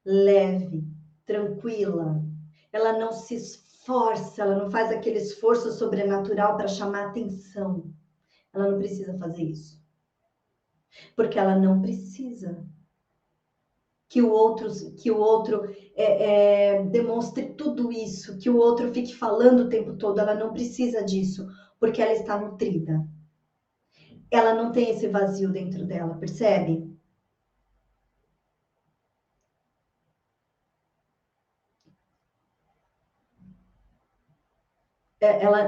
Leve, tranquila. Ela não se esforça, ela não faz aquele esforço sobrenatural para chamar atenção. Ela não precisa fazer isso. Porque ela não precisa que o outro demonstre tudo isso, que o outro fique falando o tempo todo. Ela não precisa disso, porque ela está nutrida. Ela não tem esse vazio dentro dela, percebe? Ela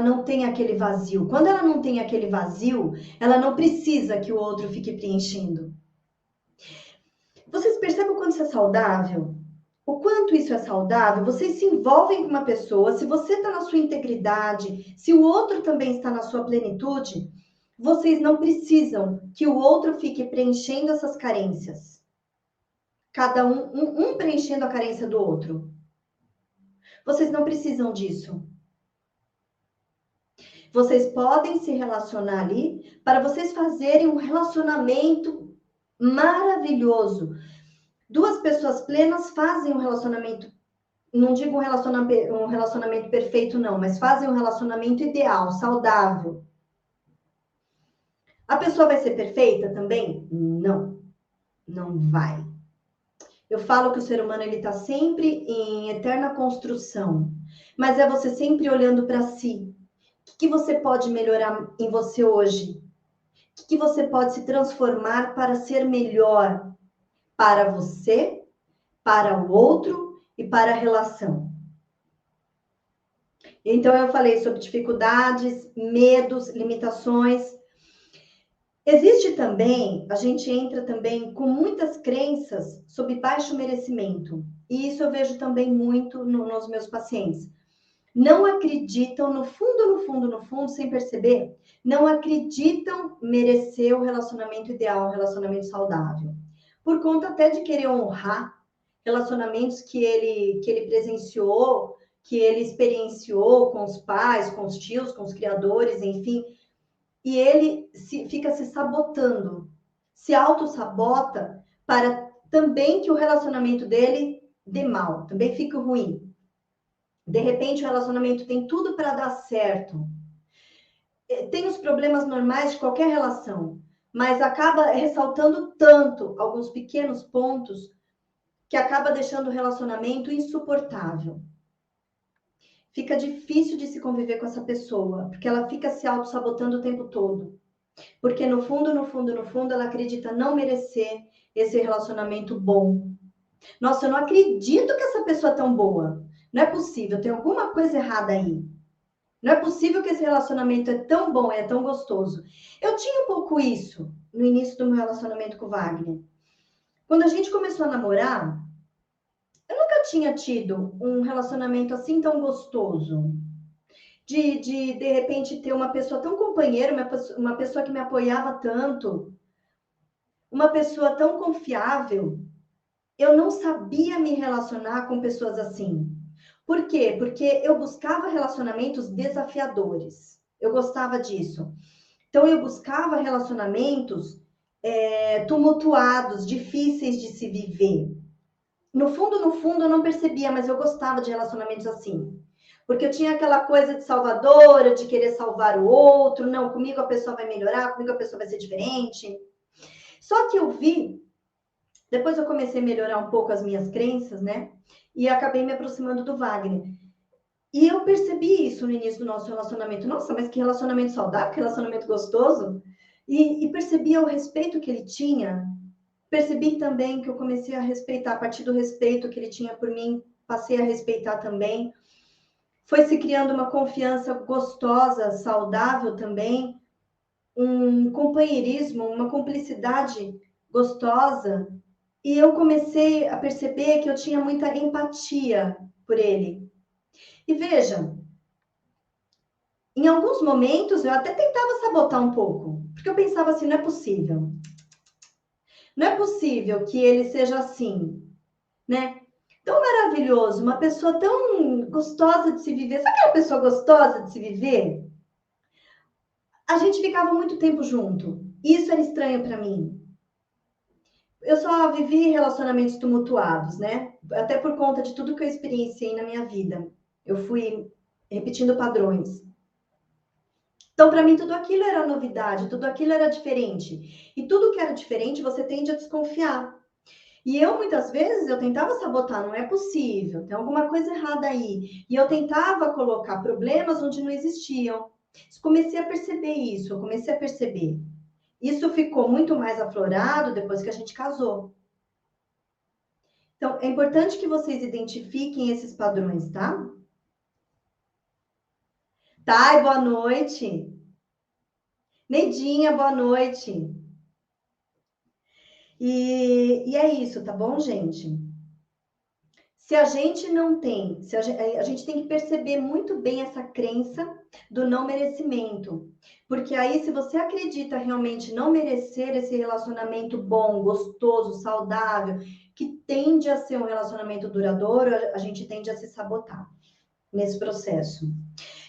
não tem aquele vazio. Quando ela não tem aquele vazio, ela não precisa que o outro fique preenchendo. Vocês percebem quando isso é saudável? O quanto isso é saudável? Vocês se envolvem com uma pessoa, se você está na sua integridade, se o outro também está na sua plenitude, vocês não precisam que o outro fique preenchendo essas carências. Cada um preenchendo a carência do outro. Vocês não precisam disso. Vocês podem se relacionar ali para vocês fazerem um relacionamento maravilhoso. Duas pessoas plenas fazem um relacionamento, não digo um relacionamento perfeito, não, mas fazem um relacionamento ideal, saudável. A pessoa vai ser perfeita também? Não, não vai. Eu falo que o ser humano ele está sempre em eterna construção, mas é você sempre olhando para si. O que você pode melhorar em você hoje? O que você pode se transformar para ser melhor para você, para o outro e para a relação? Então, eu falei sobre dificuldades, medos, limitações. Existe também, a gente entra também com muitas crenças sobre baixo merecimento. E isso eu vejo também muito nos meus pacientes. Não acreditam, no fundo, no fundo, no fundo, sem perceber, não acreditam merecer o relacionamento ideal, o relacionamento saudável. Por conta até de querer honrar relacionamentos que ele presenciou, que ele experienciou com os pais, com os tios, com os criadores, enfim. E ele fica se sabotando, se auto-sabota para também que o relacionamento dele dê mal, também fique ruim. De repente, o relacionamento tem tudo para dar certo. Tem os problemas normais de qualquer relação, mas acaba ressaltando tanto alguns pequenos pontos que acaba deixando o relacionamento insuportável. Fica difícil de se conviver com essa pessoa, porque ela fica se auto-sabotando o tempo todo. Porque no fundo, no fundo, no fundo, ela acredita não merecer esse relacionamento bom. Nossa, eu não acredito que essa pessoa é tão boa. Não é possível, tem alguma coisa errada aí. Não é possível que esse relacionamento é tão bom, é tão gostoso. Eu tinha um pouco isso no início do meu relacionamento com o Wagner. Quando a gente começou a namorar, eu nunca tinha tido um relacionamento assim tão gostoso. De repente, ter uma pessoa tão companheira, uma pessoa que me apoiava tanto, uma pessoa tão confiável. Eu não sabia me relacionar com pessoas assim. Por quê? Porque eu buscava relacionamentos desafiadores. Eu gostava disso. Então, eu buscava relacionamentos tumultuados, difíceis de se viver. No fundo, eu não percebia, mas eu gostava de relacionamentos assim. Porque eu tinha aquela coisa de salvadora, de querer salvar o outro. Não, comigo a pessoa vai melhorar, comigo a pessoa vai ser diferente. Só que eu vi, depois eu comecei a melhorar um pouco as minhas crenças, né? E acabei me aproximando do Wagner. E eu percebi isso no início do nosso relacionamento. Nossa, mas que relacionamento saudável, que relacionamento gostoso. E percebi o respeito que ele tinha. Percebi também que eu comecei a respeitar, a partir do respeito que ele tinha por mim, passei a respeitar também. Foi se criando uma confiança gostosa, saudável também, um companheirismo, uma cumplicidade gostosa. E eu comecei a perceber que eu tinha muita empatia por ele. E veja, Em alguns momentos, eu até tentava sabotar um pouco, porque eu pensava assim, não é possível. Não é possível que ele seja assim, né? Tão maravilhoso, uma pessoa tão gostosa de se viver. Sabe aquela pessoa gostosa de se viver? A gente ficava muito tempo junto. Isso era estranho para mim. Eu só vivi relacionamentos tumultuados, né? Até por conta de tudo que eu experienciei na minha vida. Eu fui repetindo padrões. Então, para mim, tudo aquilo era novidade, tudo aquilo era diferente. E tudo que era diferente, você tende a desconfiar. E eu, muitas vezes, eu tentava sabotar, não é possível, tem alguma coisa errada aí. E eu tentava colocar problemas onde não existiam. Comecei a perceber isso, eu comecei a perceber. Isso ficou muito mais aflorado depois que a gente casou. Então, é importante que vocês identifiquem esses padrões, tá? Thay, boa noite. Neidinha, boa noite. E é isso, tá bom, gente? Se a gente não tem, se a gente tem que perceber muito bem essa crença do não merecimento. Porque aí, se você acredita realmente não merecer esse relacionamento bom, gostoso, saudável, que tende a ser um relacionamento duradouro, a gente tende a se sabotar nesse processo.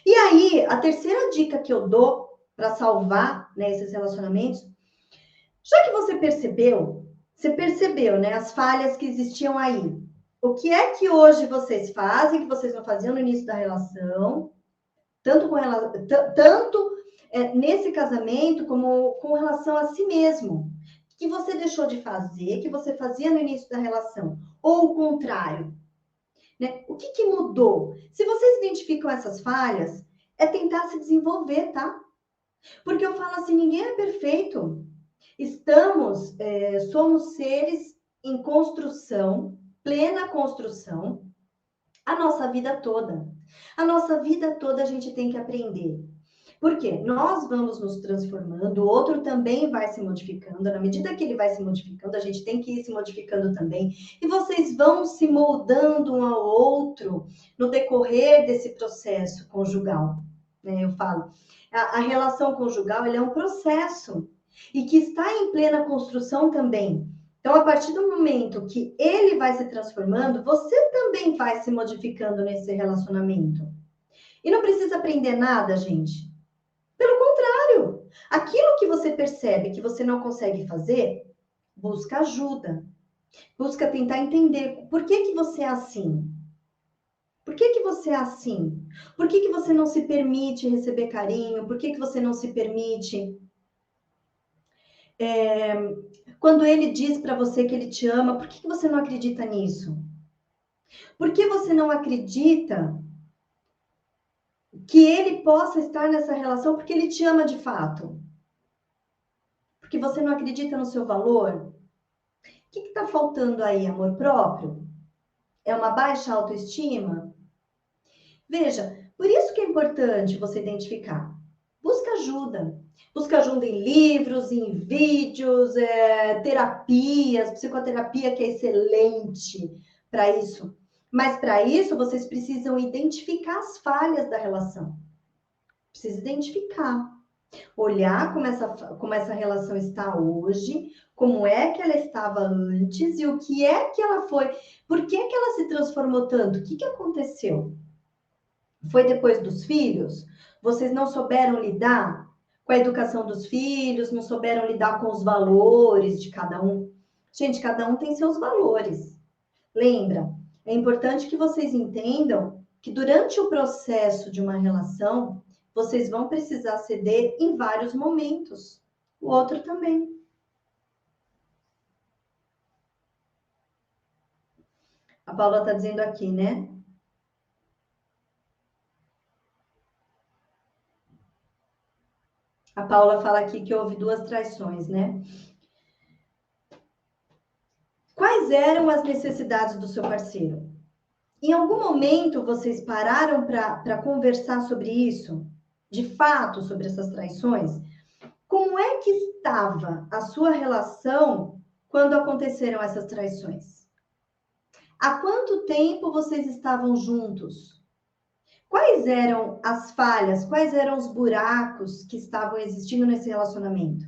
E aí, a terceira dica que eu dou para salvar, né, esses relacionamentos, já que você percebeu, né, as falhas que existiam aí. O que é que hoje vocês fazem que vocês não faziam no início da relação, tanto nesse casamento como com relação a si mesmo, que você deixou de fazer, que você fazia no início da relação, ou o contrário, né? O que mudou? Se vocês identificam essas falhas, é tentar se desenvolver, tá? Porque eu falo assim, ninguém é perfeito. Somos seres em construção, plena construção, a nossa vida toda. A nossa vida toda a gente tem que aprender. Por quê? Nós vamos nos transformando, o outro também vai se modificando. Na medida que ele vai se modificando, a gente tem que ir se modificando também. E vocês vão se moldando um ao outro no decorrer desse processo conjugal. Né? Eu falo, a relação conjugal é um processo e que está em plena construção também. Então, a partir do momento que ele vai se transformando, você também vai se modificando nesse relacionamento. E não precisa aprender nada, gente. Pelo contrário, aquilo que você percebe que você não consegue fazer, busca ajuda. Busca tentar entender por que você é assim. Por que você é assim? Por que você não se permite receber carinho? Por que você não se permite quando ele diz para você que ele te ama, por que você não acredita nisso? Por que você não acredita que ele possa estar nessa relação porque ele te ama de fato? Porque você não acredita no seu valor? O que está faltando aí? Amor próprio? É uma baixa autoestima? Veja, por isso que é importante você identificar. Busca ajuda. Busca ajuda em livros, em vídeos, terapias, psicoterapia que é excelente para isso. Mas para isso, vocês precisam identificar as falhas da relação. Precisa identificar. Olhar como essa relação está hoje, como é que ela estava antes e o que é que ela foi. Por que que ela se transformou tanto? O que que aconteceu? Foi depois dos filhos? Vocês não souberam lidar com a educação dos filhos, não souberam lidar com os valores de cada um? Gente, cada um tem seus valores. Lembra? É importante que vocês entendam que durante o processo de uma relação, vocês vão precisar ceder em vários momentos. O outro também. A Paula está dizendo aqui, né? A Paula fala aqui que houve 2 traições, né? Quais eram as necessidades do seu parceiro? Em algum momento vocês pararam para conversar sobre isso? De fato, sobre essas traições? Como é que estava a sua relação quando aconteceram essas traições? Há quanto tempo vocês estavam juntos? Quais eram as falhas, quais eram os buracos que estavam existindo nesse relacionamento?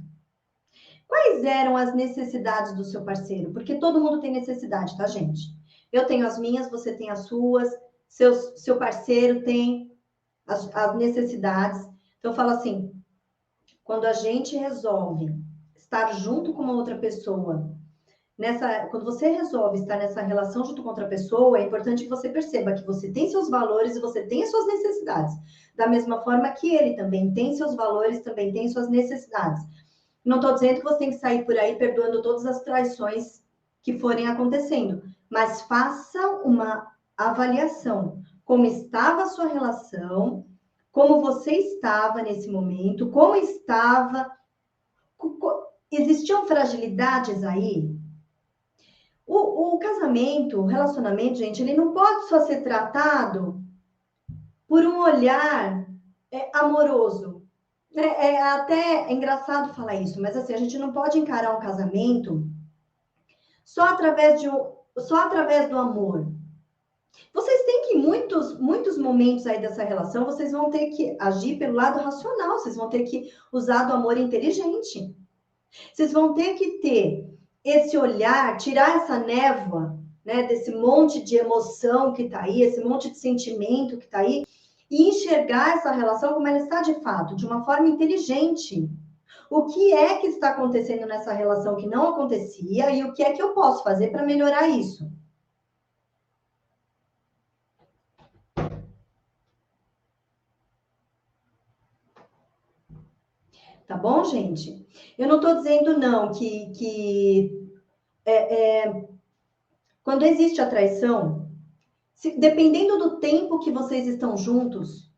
Quais eram as necessidades do seu parceiro? Porque todo mundo tem necessidade, tá, gente? Eu tenho as minhas, você tem as suas, seu parceiro tem as necessidades. Então, eu falo assim, quando a gente resolve estar junto com uma outra pessoa, quando você resolve estar nessa relação junto com outra pessoa, é importante que você perceba que você tem seus valores e você tem as suas necessidades. Da mesma forma que ele também tem seus valores, também tem suas necessidades. Não estou dizendo que você tem que sair por aí perdoando todas as traições que forem acontecendo, mas faça uma avaliação. Como estava a sua relação, como você estava nesse momento, como estava. Existiam fragilidades aí? O casamento, o relacionamento, gente, ele não pode só ser tratado por um olhar amoroso. É até engraçado falar isso, mas assim, a gente não pode encarar um casamento só através do amor. Vocês têm que, em muitos momentos aí dessa relação, vocês vão ter que agir pelo lado racional, vocês vão ter que usar do amor inteligente. Vocês vão ter que ter esse olhar, tirar essa névoa, né, desse monte de emoção que está aí, esse monte de sentimento que está aí, e enxergar essa relação como ela está de fato, de uma forma inteligente. O que é que está acontecendo nessa relação que não acontecia e o que é que eu posso fazer para melhorar isso? Tá bom, gente? Eu não estou dizendo não que quando existe a traição, dependendo do tempo que vocês estão juntos,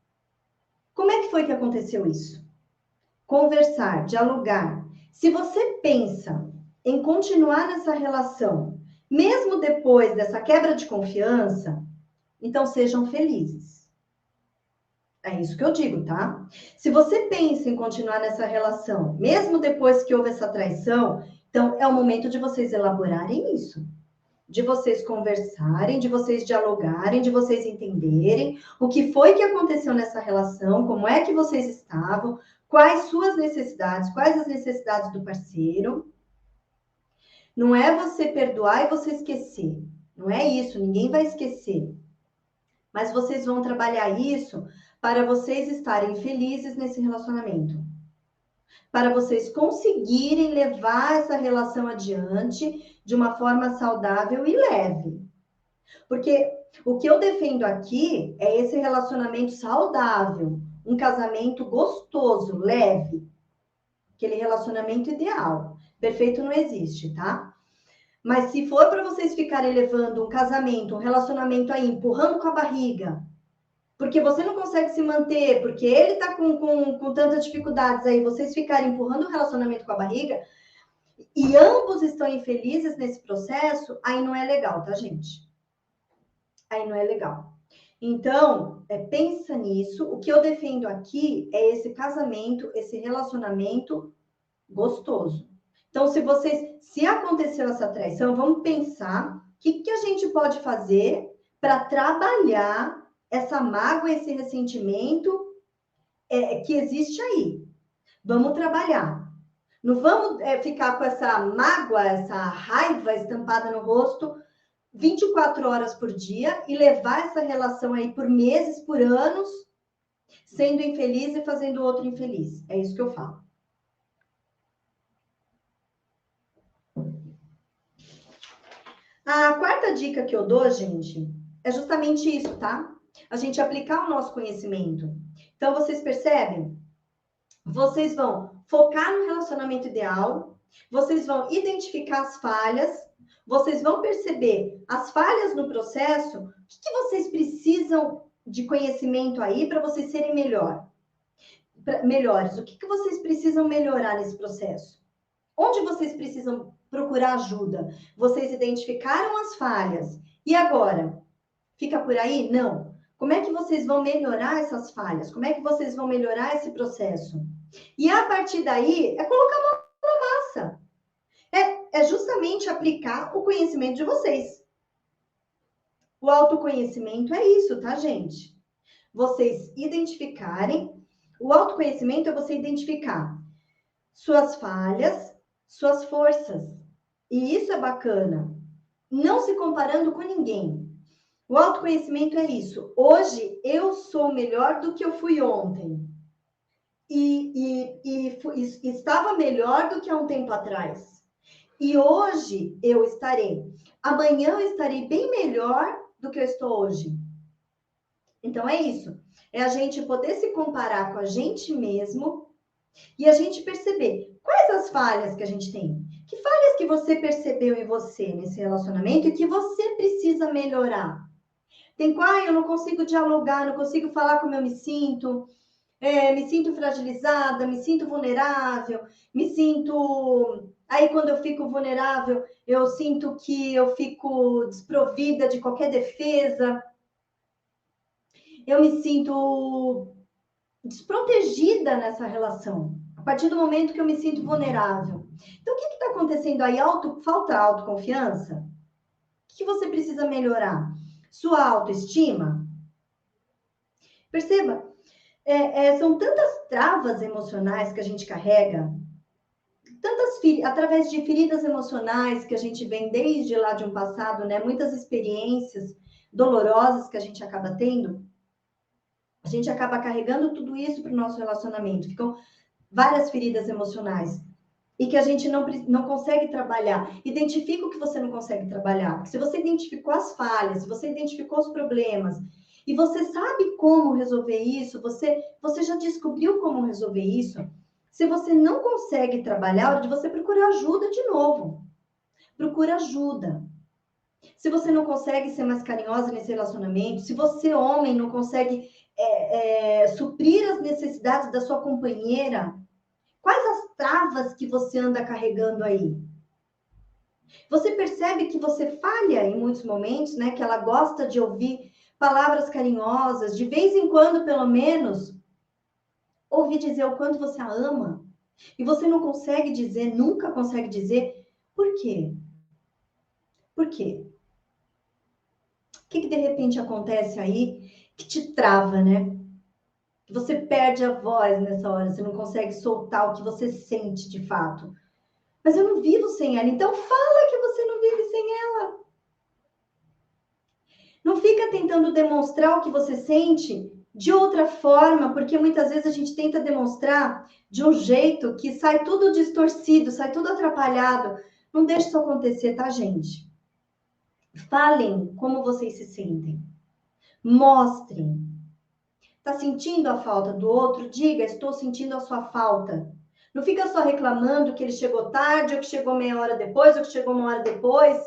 como é que foi que aconteceu isso? Conversar, dialogar. Se você pensa em continuar nessa relação, mesmo depois dessa quebra de confiança, então sejam felizes. É isso que eu digo, tá? Se você pensa em continuar nessa relação, mesmo depois que houve essa traição, então é o momento de vocês elaborarem isso. De vocês conversarem, de vocês dialogarem, de vocês entenderem o que foi que aconteceu nessa relação, como é que vocês estavam, quais suas necessidades, quais as necessidades do parceiro. Não é você perdoar e você esquecer. Não é isso, ninguém vai esquecer. Mas vocês vão trabalhar isso para vocês estarem felizes nesse relacionamento. Para vocês conseguirem levar essa relação adiante de uma forma saudável e leve. Porque o que eu defendo aqui é esse relacionamento saudável, um casamento gostoso, leve, aquele relacionamento ideal. Perfeito não existe, tá? Mas se for para vocês ficarem levando um casamento, um relacionamento aí, empurrando com a barriga, porque você não consegue se manter, porque ele tá com tantas dificuldades aí, vocês ficarem empurrando o relacionamento com a barriga, e ambos estão infelizes nesse processo, aí não é legal, tá, gente? Aí não é legal. Então, pensa nisso. O que eu defendo aqui é esse casamento, esse relacionamento gostoso. Então, se aconteceu essa traição, vamos pensar o que a gente pode fazer para trabalhar essa mágoa, esse ressentimento que existe aí. Vamos trabalhar. Não vamos ficar com essa mágoa, essa raiva estampada no rosto 24 horas por dia e levar essa relação aí por meses, por anos, sendo infeliz e fazendo o outro infeliz. É isso que eu falo. A quarta dica que eu dou, gente, é justamente isso, tá? A gente aplicar o nosso conhecimento. Então, vocês percebem? Vocês vão focar no relacionamento ideal, vocês vão identificar as falhas, vocês vão perceber as falhas no processo, o que vocês precisam de conhecimento aí para vocês serem melhores? O que vocês precisam melhorar nesse processo? Onde vocês precisam procurar ajuda? Vocês identificaram as falhas. E agora? Fica por aí? Não. Como é que vocês vão melhorar essas falhas? Como é que vocês vão melhorar esse processo? E a partir daí, é colocar a mão na massa. É justamente aplicar o conhecimento de vocês. O autoconhecimento é isso, tá, gente? vocês identificarem. O autoconhecimento é você identificar suas falhas, suas forças. E isso é bacana. Não se comparando com ninguém. O autoconhecimento é isso. Hoje eu sou melhor do que eu fui ontem. E estava melhor do que há um tempo atrás. E hoje eu estarei. Amanhã eu estarei bem melhor do que eu estou hoje. Então é isso. É a gente poder se comparar com a gente mesmo e a gente perceber quais as falhas que a gente tem. Que falhas que você percebeu em você nesse relacionamento e que você precisa melhorar. Tem eu não consigo dialogar, não consigo falar como eu me sinto fragilizada, me sinto vulnerável, me sinto... Aí, quando eu fico vulnerável, eu sinto que eu fico desprovida de qualquer defesa, eu me sinto desprotegida nessa relação, a partir do momento que eu me sinto vulnerável. Então, o que está acontecendo aí? Falta autoconfiança? O que você precisa melhorar? Sua autoestima? Perceba, são tantas travas emocionais que a gente carrega, através de feridas emocionais que a gente vem desde lá de um passado, né? Muitas experiências dolorosas que a gente acaba tendo, a gente acaba carregando tudo isso para o nosso relacionamento. Ficam várias feridas emocionais e que a gente não consegue trabalhar. Identifica o que você não consegue trabalhar. Porque se você identificou as falhas, se você identificou os problemas, e você sabe como resolver isso, você já descobriu como resolver isso, se você não consegue trabalhar, é hora de você procurar ajuda de novo. Procura ajuda. Se você não consegue ser mais carinhosa nesse relacionamento, se você, homem, não consegue suprir as necessidades da sua companheira, quais as travas que você anda carregando aí? Você percebe que você falha em muitos momentos, né? Que ela gosta de ouvir palavras carinhosas, de vez em quando, pelo menos, ouvir dizer o quanto você a ama. E você não consegue dizer, nunca consegue dizer, por quê? Por quê? O que de repente acontece aí que te trava, né? Você perde a voz nessa hora, você não consegue soltar o que você sente de fato. Mas eu não vivo sem ela, então fala que você não vive sem ela. Não fica tentando demonstrar o que você sente de outra forma, porque muitas vezes a gente tenta demonstrar de um jeito que sai tudo distorcido, sai tudo atrapalhado. Não deixe isso acontecer, tá, gente? Falem como vocês se sentem. Mostrem. Tá sentindo a falta do outro? Diga, estou sentindo a sua falta. Não fica só reclamando que ele chegou tarde, ou que chegou meia hora depois, ou que chegou uma hora depois.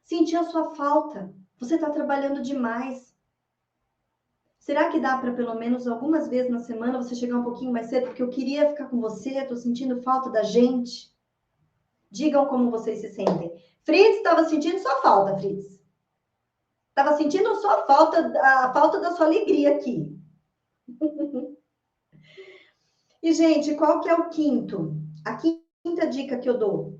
Sentir a sua falta. Você está trabalhando demais. Será que dá para pelo menos algumas vezes na semana você chegar um pouquinho mais cedo? Porque eu queria ficar com você, estou sentindo falta da gente. Digam como vocês se sentem. Fritz estava sentindo sua falta, Fritz. Estava sentindo sua falta, a falta da sua alegria aqui. E, gente, qual que é o quinto? A quinta dica que eu dou.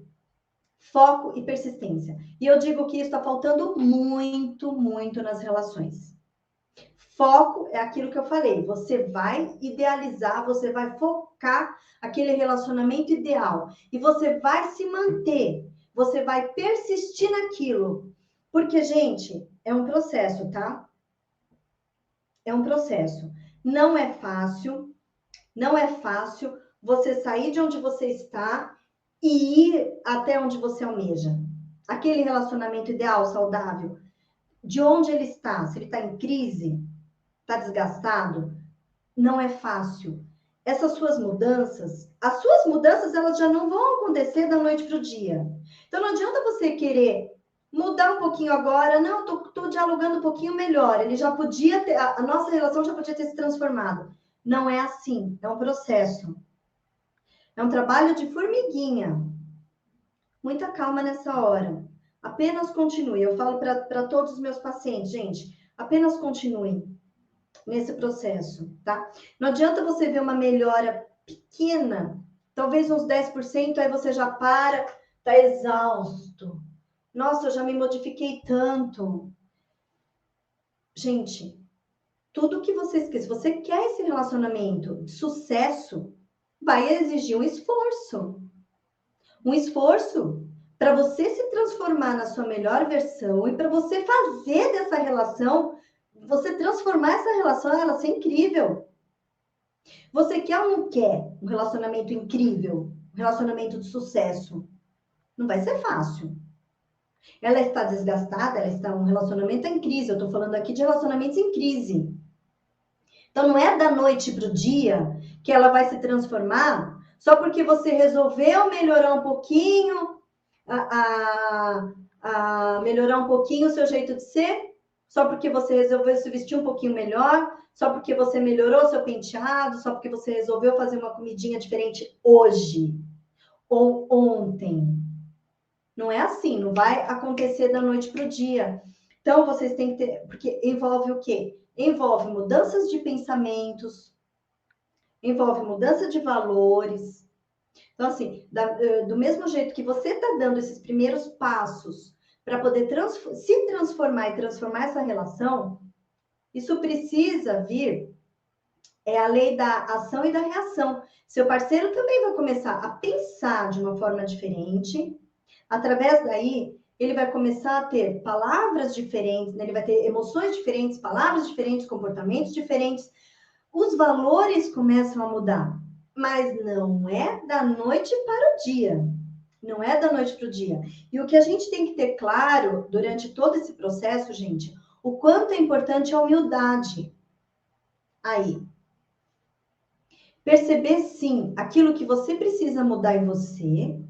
Foco e persistência. E eu digo que isso está faltando muito, muito nas relações. Foco é aquilo que eu falei. Você vai idealizar, você vai focar aquele relacionamento ideal. E você vai se manter. Você vai persistir naquilo. Porque, gente, é um processo, tá? É um processo. Não é fácil. Não é fácil você sair de onde você está e ir até onde você almeja. Aquele relacionamento ideal, saudável. De onde ele está? Se ele está em crise, está desgastado, não é fácil. Essas suas mudanças, as suas mudanças, elas já não vão acontecer da noite para o dia. Então, não adianta você querer mudar um pouquinho agora. Não, tô dialogando um pouquinho melhor. Ele já podia ter, a nossa relação já podia ter se transformado. Não é assim, é um processo. É um trabalho de formiguinha. Muita calma nessa hora. Apenas continue. Eu falo para todos os meus pacientes, gente, apenas continue nesse processo, tá? Não adianta você ver uma melhora pequena, talvez uns 10%, aí você já tá exausto. Nossa, eu já me modifiquei tanto. Gente, tudo que vocês querem. Se você quer esse relacionamento de sucesso, vai exigir um esforço. Um esforço para você se transformar na sua melhor versão e para você fazer dessa relação, você transformar essa relação, ela ser incrível. Você quer ou não quer um relacionamento incrível, um relacionamento de sucesso? Não vai ser fácil. Ela está desgastada, um relacionamento em crise. Eu estou falando aqui de relacionamentos em crise. Então, não é da noite para o dia que ela vai se transformar só porque você resolveu melhorar um pouquinho, melhorar um pouquinho o seu jeito de ser, só porque você resolveu se vestir um pouquinho melhor, só porque você melhorou seu penteado, só porque você resolveu fazer uma comidinha diferente hoje ou ontem. Não é assim, não vai acontecer da noite para o dia. Então, vocês têm que ter... Porque envolve o quê? Envolve mudanças de pensamentos, envolve mudança de valores. Então, assim, do mesmo jeito que você está dando esses primeiros passos para poder se transformar e transformar essa relação, isso precisa vir, é a lei da ação e da reação. Seu parceiro também vai começar a pensar de uma forma diferente. Através daí, ele vai começar a ter palavras diferentes, né? Ele vai ter emoções diferentes, palavras diferentes, comportamentos diferentes. Os valores começam a mudar, mas não é da noite para o dia. Não é da noite para o dia. E o que a gente tem que ter claro durante todo esse processo, gente, o quanto é importante a humildade. Aí, perceber sim aquilo que você precisa mudar em você,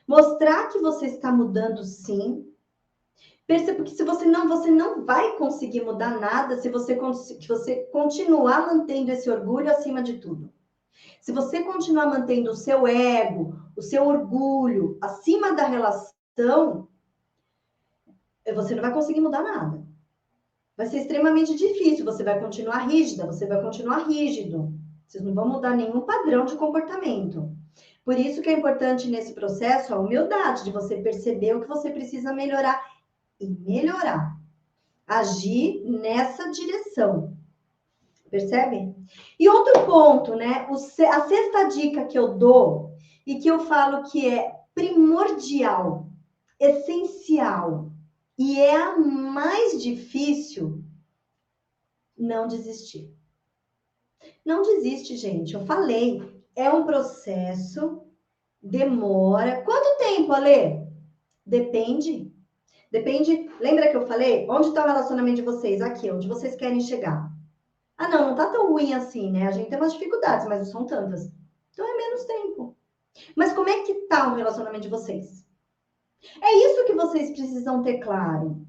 mostrar que você está mudando sim. Perceba que se você não vai conseguir mudar nada se você continuar mantendo esse orgulho acima de tudo. Se você continuar mantendo o seu ego, o seu orgulho acima da relação, você não vai conseguir mudar nada. Vai ser extremamente difícil, você vai continuar rígida, você vai continuar rígido. Vocês não vão mudar nenhum padrão de comportamento. Por isso que é importante nesse processo a humildade, de você perceber o que você precisa melhorar e melhorar. Agir nessa direção. Percebe? E outro ponto, né? A sexta dica que eu dou e que eu falo que é primordial, essencial e é a mais difícil, não desistir. Não desiste, gente. Eu falei, é um processo, demora. Quanto tempo, Alê? Depende. Depende. Lembra que eu falei? Onde está o relacionamento de vocês? Aqui, onde vocês querem chegar. Ah, não tá tão ruim assim, né? A gente tem umas dificuldades, mas não são tantas. Então é menos tempo. Mas como é que tá o relacionamento de vocês? É isso que vocês precisam ter claro.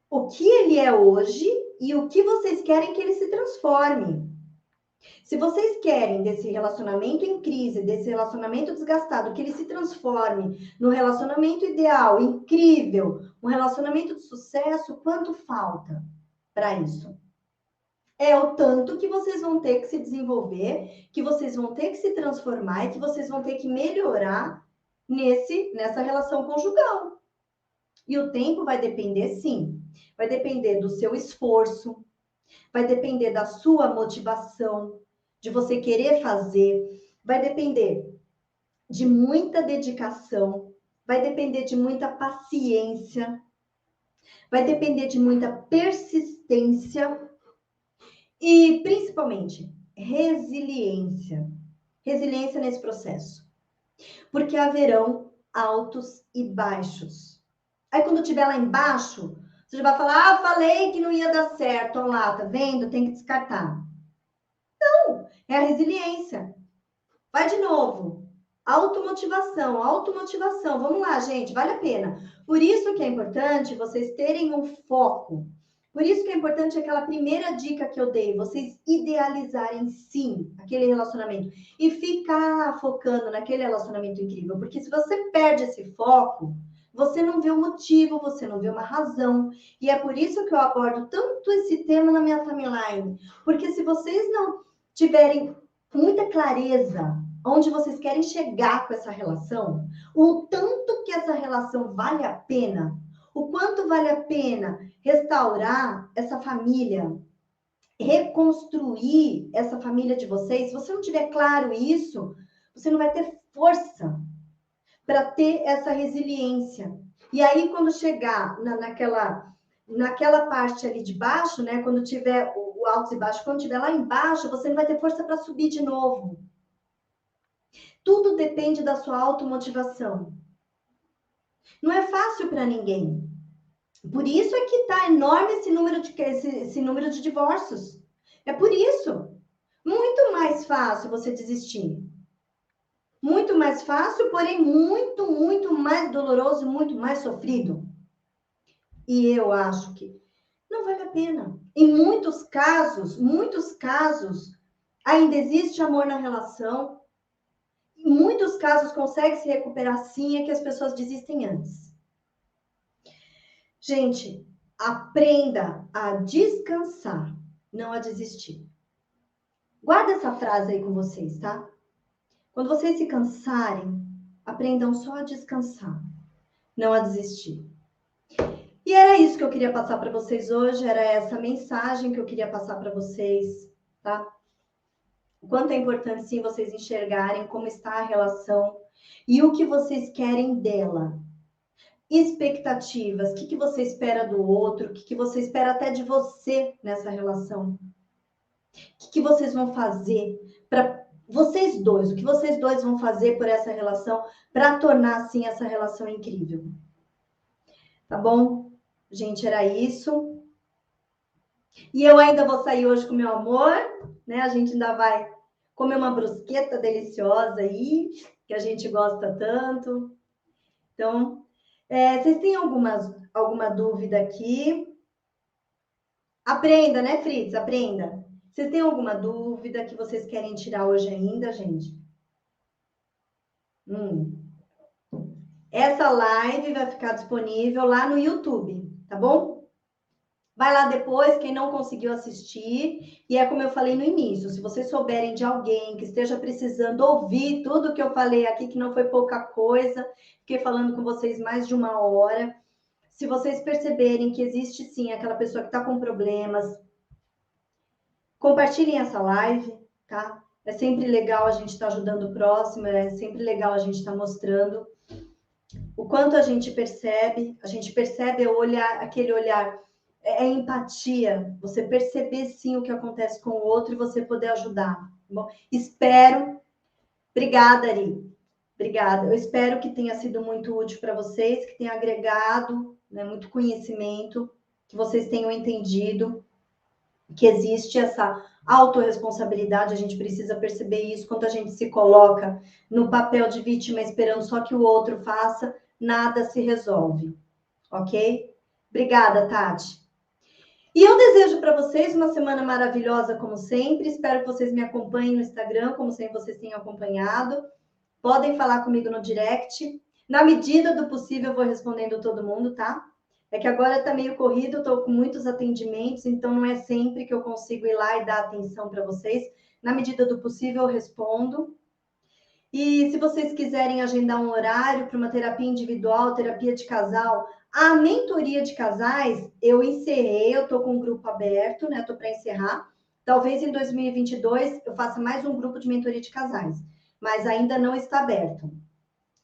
O que ele é hoje e o que vocês querem que ele se transforme. Se vocês querem desse relacionamento em crise, desse relacionamento desgastado, que ele se transforme no relacionamento ideal, incrível, um relacionamento de sucesso, quanto falta para isso? É o tanto que vocês vão ter que se desenvolver, que vocês vão ter que se transformar e que vocês vão ter que melhorar nessa relação conjugal. E o tempo vai depender, sim. Vai depender do seu esforço, vai depender da sua motivação, de você querer fazer, vai depender de muita dedicação, vai depender de muita paciência, vai depender de muita persistência. E, principalmente, resiliência. Resiliência nesse processo. Porque haverão altos e baixos. Aí, quando estiver lá embaixo, você já vai falar, falei que não ia dar certo. Olha lá, tá vendo? Tem que descartar. Não, é a resiliência. Vai de novo. Automotivação, automotivação. Vamos lá, gente, vale a pena. Por isso que é importante vocês terem um foco. Por isso que é importante aquela primeira dica que eu dei, vocês idealizarem sim aquele relacionamento e ficar focando naquele relacionamento incrível, porque se você perde esse foco, você não vê o motivo, você não vê uma razão, e é por isso que eu abordo tanto esse tema na minha timeline, porque se vocês não tiverem muita clareza onde vocês querem chegar com essa relação, o tanto que essa relação vale a pena, O quanto vale a pena restaurar essa família, reconstruir essa família de vocês. Se você não tiver claro isso, você não vai ter força para ter essa resiliência. E aí, quando chegar naquela parte ali de baixo, né? Quando tiver o alto e baixo, quando tiver lá embaixo, você não vai ter força para subir de novo. Tudo depende da sua automotivação. Não é fácil para ninguém. Por isso é que está enorme esse número de divórcios. É por isso. Muito mais fácil você desistir. Muito mais fácil, porém muito, muito mais doloroso, muito mais sofrido. E eu acho que não vale a pena. Em muitos casos, ainda existe amor na relação. Em muitos casos consegue se recuperar sim, é que as pessoas desistem antes. Gente, aprenda a descansar, não a desistir. Guarda essa frase aí com vocês, tá? Quando vocês se cansarem, aprendam só a descansar, não a desistir. E era isso que eu queria passar para vocês hoje, era essa mensagem que eu queria passar para vocês, tá? O quanto é importante, sim, vocês enxergarem como está a relação e o que vocês querem dela. Expectativas, o que você espera do outro, o que você espera até de você nessa relação. O que vocês vão fazer para vocês dois, o que vocês dois vão fazer por essa relação para tornar, assim, essa relação incrível. Tá bom? Gente, era isso. E eu ainda vou sair hoje com meu amor, né? A gente ainda vai comer uma brusqueta deliciosa aí, que a gente gosta tanto. Então, vocês têm alguma dúvida aqui? Aprenda, né, Fritz? Aprenda. Vocês têm alguma dúvida que vocês querem tirar hoje ainda, gente? Essa live vai ficar disponível lá no YouTube, tá bom? Vai lá depois, quem não conseguiu assistir. E é como eu falei no início, se vocês souberem de alguém que esteja precisando ouvir tudo que eu falei aqui, que não foi pouca coisa, fiquei falando com vocês mais de 1 hora. Se vocês perceberem que existe sim aquela pessoa que está com problemas, compartilhem essa live, tá? É sempre legal a gente estar ajudando o próximo, é sempre legal a gente estar mostrando o quanto a gente percebe aquele olhar, é empatia, você perceber sim o que acontece com o outro e você poder ajudar. Tá bom? Obrigada, Ari. Obrigada. Eu espero que tenha sido muito útil para vocês, que tenha agregado, né, muito conhecimento, que vocês tenham entendido que existe essa autorresponsabilidade, a gente precisa perceber isso quando a gente se coloca no papel de vítima esperando só que o outro faça, nada se resolve, ok? Obrigada, Tati. E eu desejo para vocês uma semana maravilhosa, como sempre. Espero que vocês me acompanhem no Instagram, como sempre vocês têm acompanhado. Podem falar comigo no direct. Na medida do possível, eu vou respondendo todo mundo, tá? É que agora está meio corrido, estou com muitos atendimentos, então não é sempre que eu consigo ir lá e dar atenção para vocês. Na medida do possível, eu respondo. E se vocês quiserem agendar um horário para uma terapia individual, terapia de casal, a mentoria de casais, eu encerrei, eu estou com um grupo aberto, né? Estou para encerrar. Talvez em 2022 eu faça mais um grupo de mentoria de casais, mas ainda não está aberto.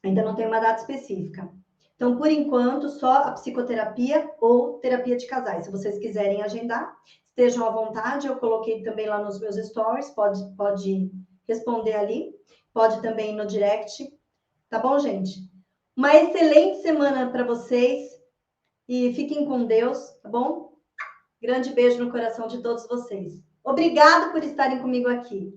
Ainda não tem uma data específica. Então, por enquanto, só a psicoterapia ou terapia de casais. Se vocês quiserem agendar, estejam à vontade. Eu coloquei também lá nos meus stories, pode responder ali. Pode também ir no direct. Tá bom, gente? Uma excelente semana para vocês. E fiquem com Deus, tá bom? Grande beijo no coração de todos vocês. Obrigada por estarem comigo aqui.